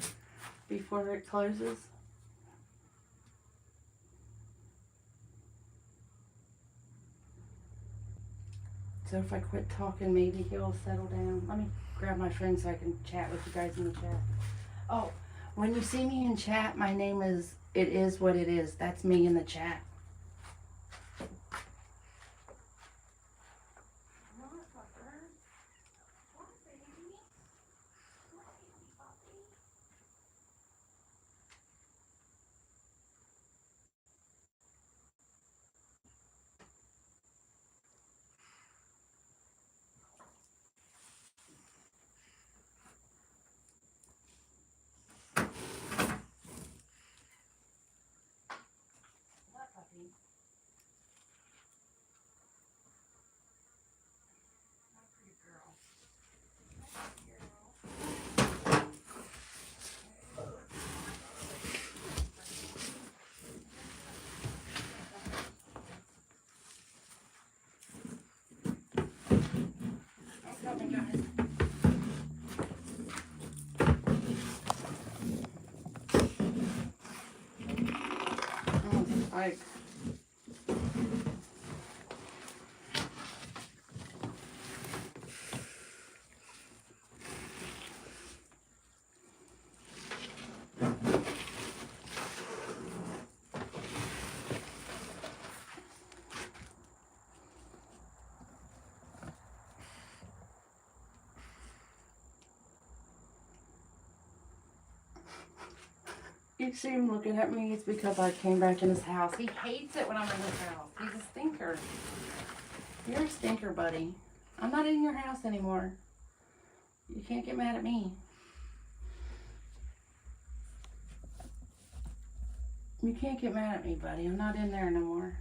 before it closes. So if I quit talking, maybe he'll settle down. Let me grab my phone so I can chat with you guys in the chat. Oh, when you see me in chat, my name is It Is What It Is. That's me in the chat. I You see him looking at me, it's because I came back in his house. He hates it when I'm in his house. He's a stinker. You're a stinker, buddy. I'm not in your house anymore. You can't get mad at me. You can't get mad at me, buddy. I'm not in there no more.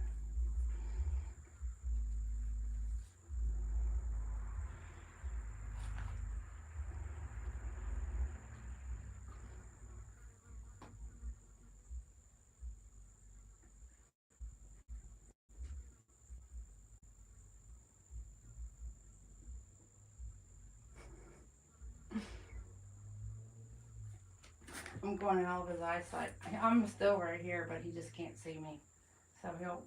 I'm going in all of his eyesight. I'm still right here, but he just can't see me. So he'll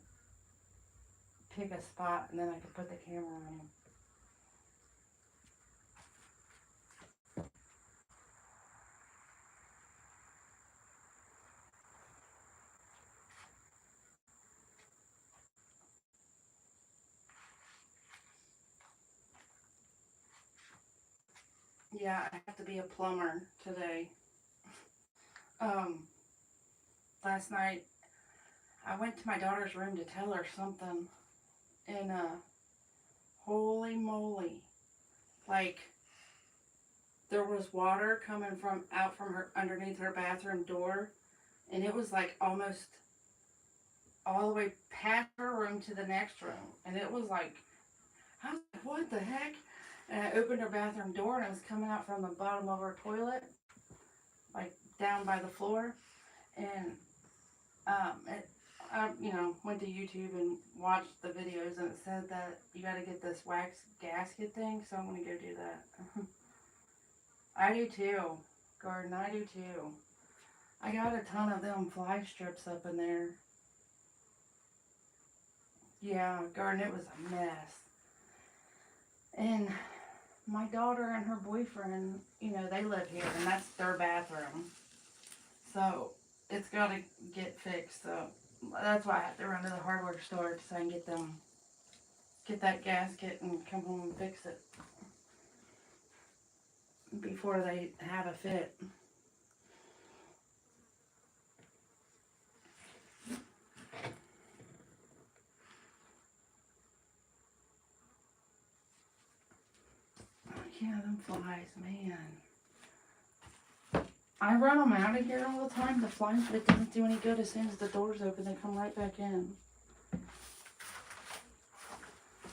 pick a spot and then I can put the camera on him. Yeah, I have to be a plumber today. Um, Last night I went to my daughter's room to tell her something, and holy moly, like there was water coming from out from her underneath her bathroom door, and it was like almost all the way past her room to the next room, and it was like, I was like, what the heck? And I opened her bathroom door, and it was coming out from the bottom of her toilet, like down by the floor, and it, I, went to YouTube and watched the videos, and it said that you got to get this wax gasket thing, so I'm going to go do that. I do too. Garden, I do too. I got a ton of them fly strips up in there. Yeah, garden, it was a mess. And my daughter and her boyfriend, they live here, and that's their bathroom. So it's got to get fixed. So that's why I have to run to the hardware store so I can get that gasket and come home and fix it before they have a fit. Yeah, them flies, man. I run them out of here all the time, the flies, but it doesn't do any good. As soon as the door's open, they come right back in.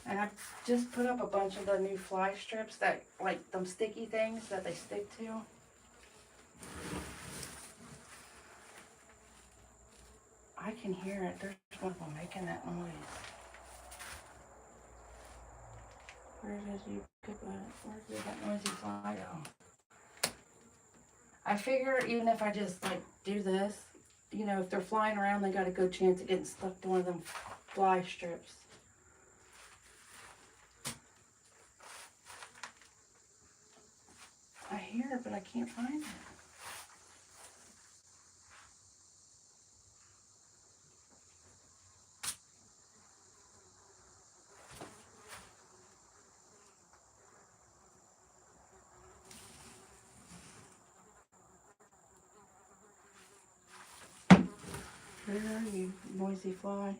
And I just put up a bunch of the new fly strips that, like, them sticky things that they stick to. I can hear it. There's one of them making that noise. Where did that noisy fly go? I figure even if I just, like, do this, if they're flying around, they got a good chance of getting stuck to one of them fly strips. I hear it, but I can't find it. Where are you, noisy fly?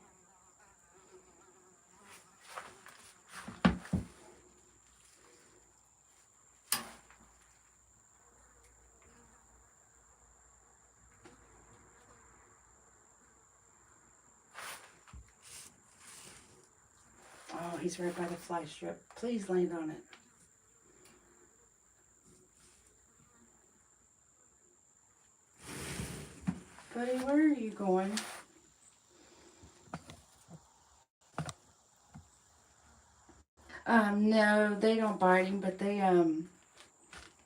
Oh, he's right by the fly strip. Please land on it. Buddy, where are you going? No, they don't bite him, but they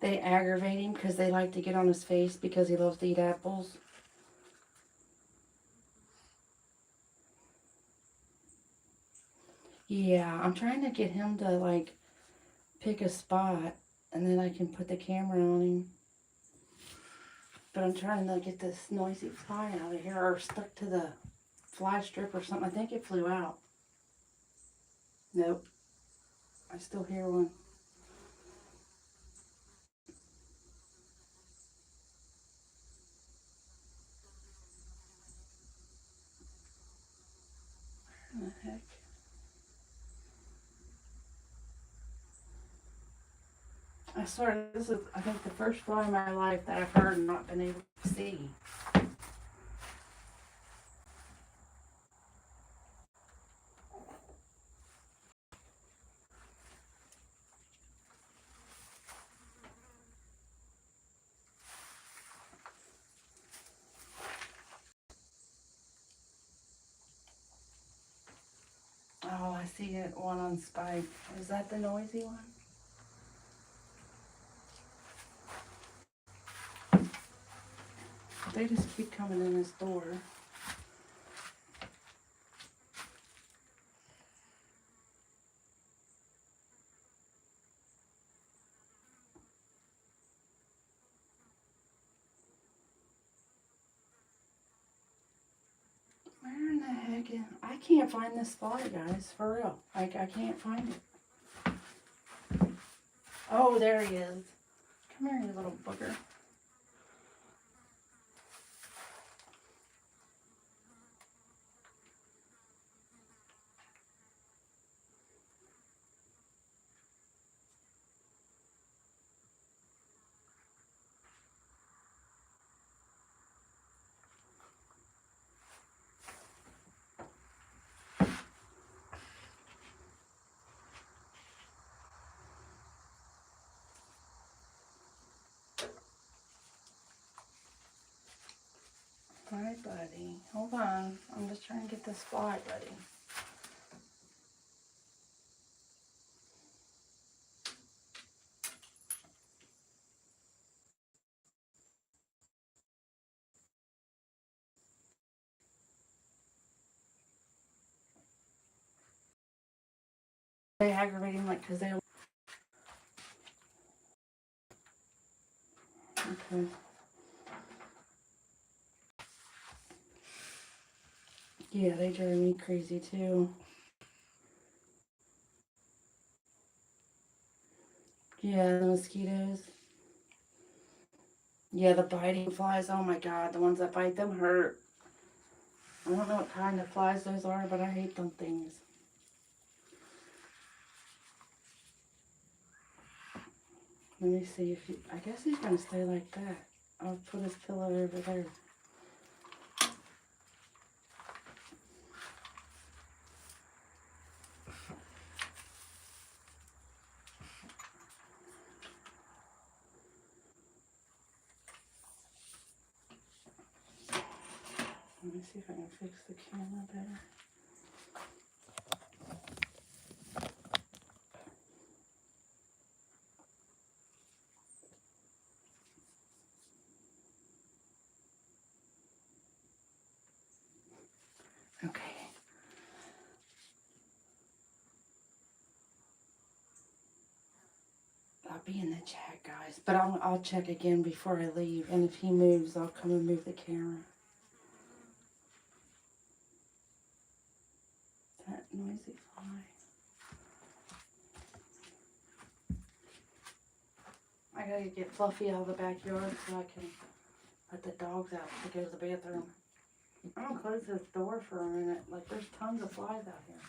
aggravate him because they like to get on his face because he loves to eat apples. Yeah, I'm trying to get him to, like, pick a spot, and then I can put the camera on him. But I'm trying to get this noisy fly out of here, or stuck to the fly strip or something. I think it flew out. Nope. I still hear one. What the heck? I swear, this is, I think, the first fly in my life that I've heard and not been able to see. Oh, I see it, one on spike. Is that the noisy one? They just keep coming in this door. Where in the heck I can't find this fly, guys, for real. Like, I can't find it. Oh, there he is. Come here, you little booger. buddy. Hold on. I'm just trying to get this fly, buddy. They aggravating, like, because they... Okay. Yeah, they drive me crazy, too. Yeah, the mosquitoes. Yeah, the biting flies. Oh, my God. The ones that bite them hurt. I don't know what kind of flies those are, but I hate them things. Let me see if he... I guess he's going to stay like that. I'll put his pillow over there. Let me see if I can fix the camera better. Okay. I'll be in the chat, guys. But I'll check again before I leave. And if he moves, I'll come and move the camera. That noisy fly. I gotta get Fluffy out of the backyard so I can let the dogs out to go to the bathroom. I'm gonna close this door for a minute. Like, there's tons of flies out here.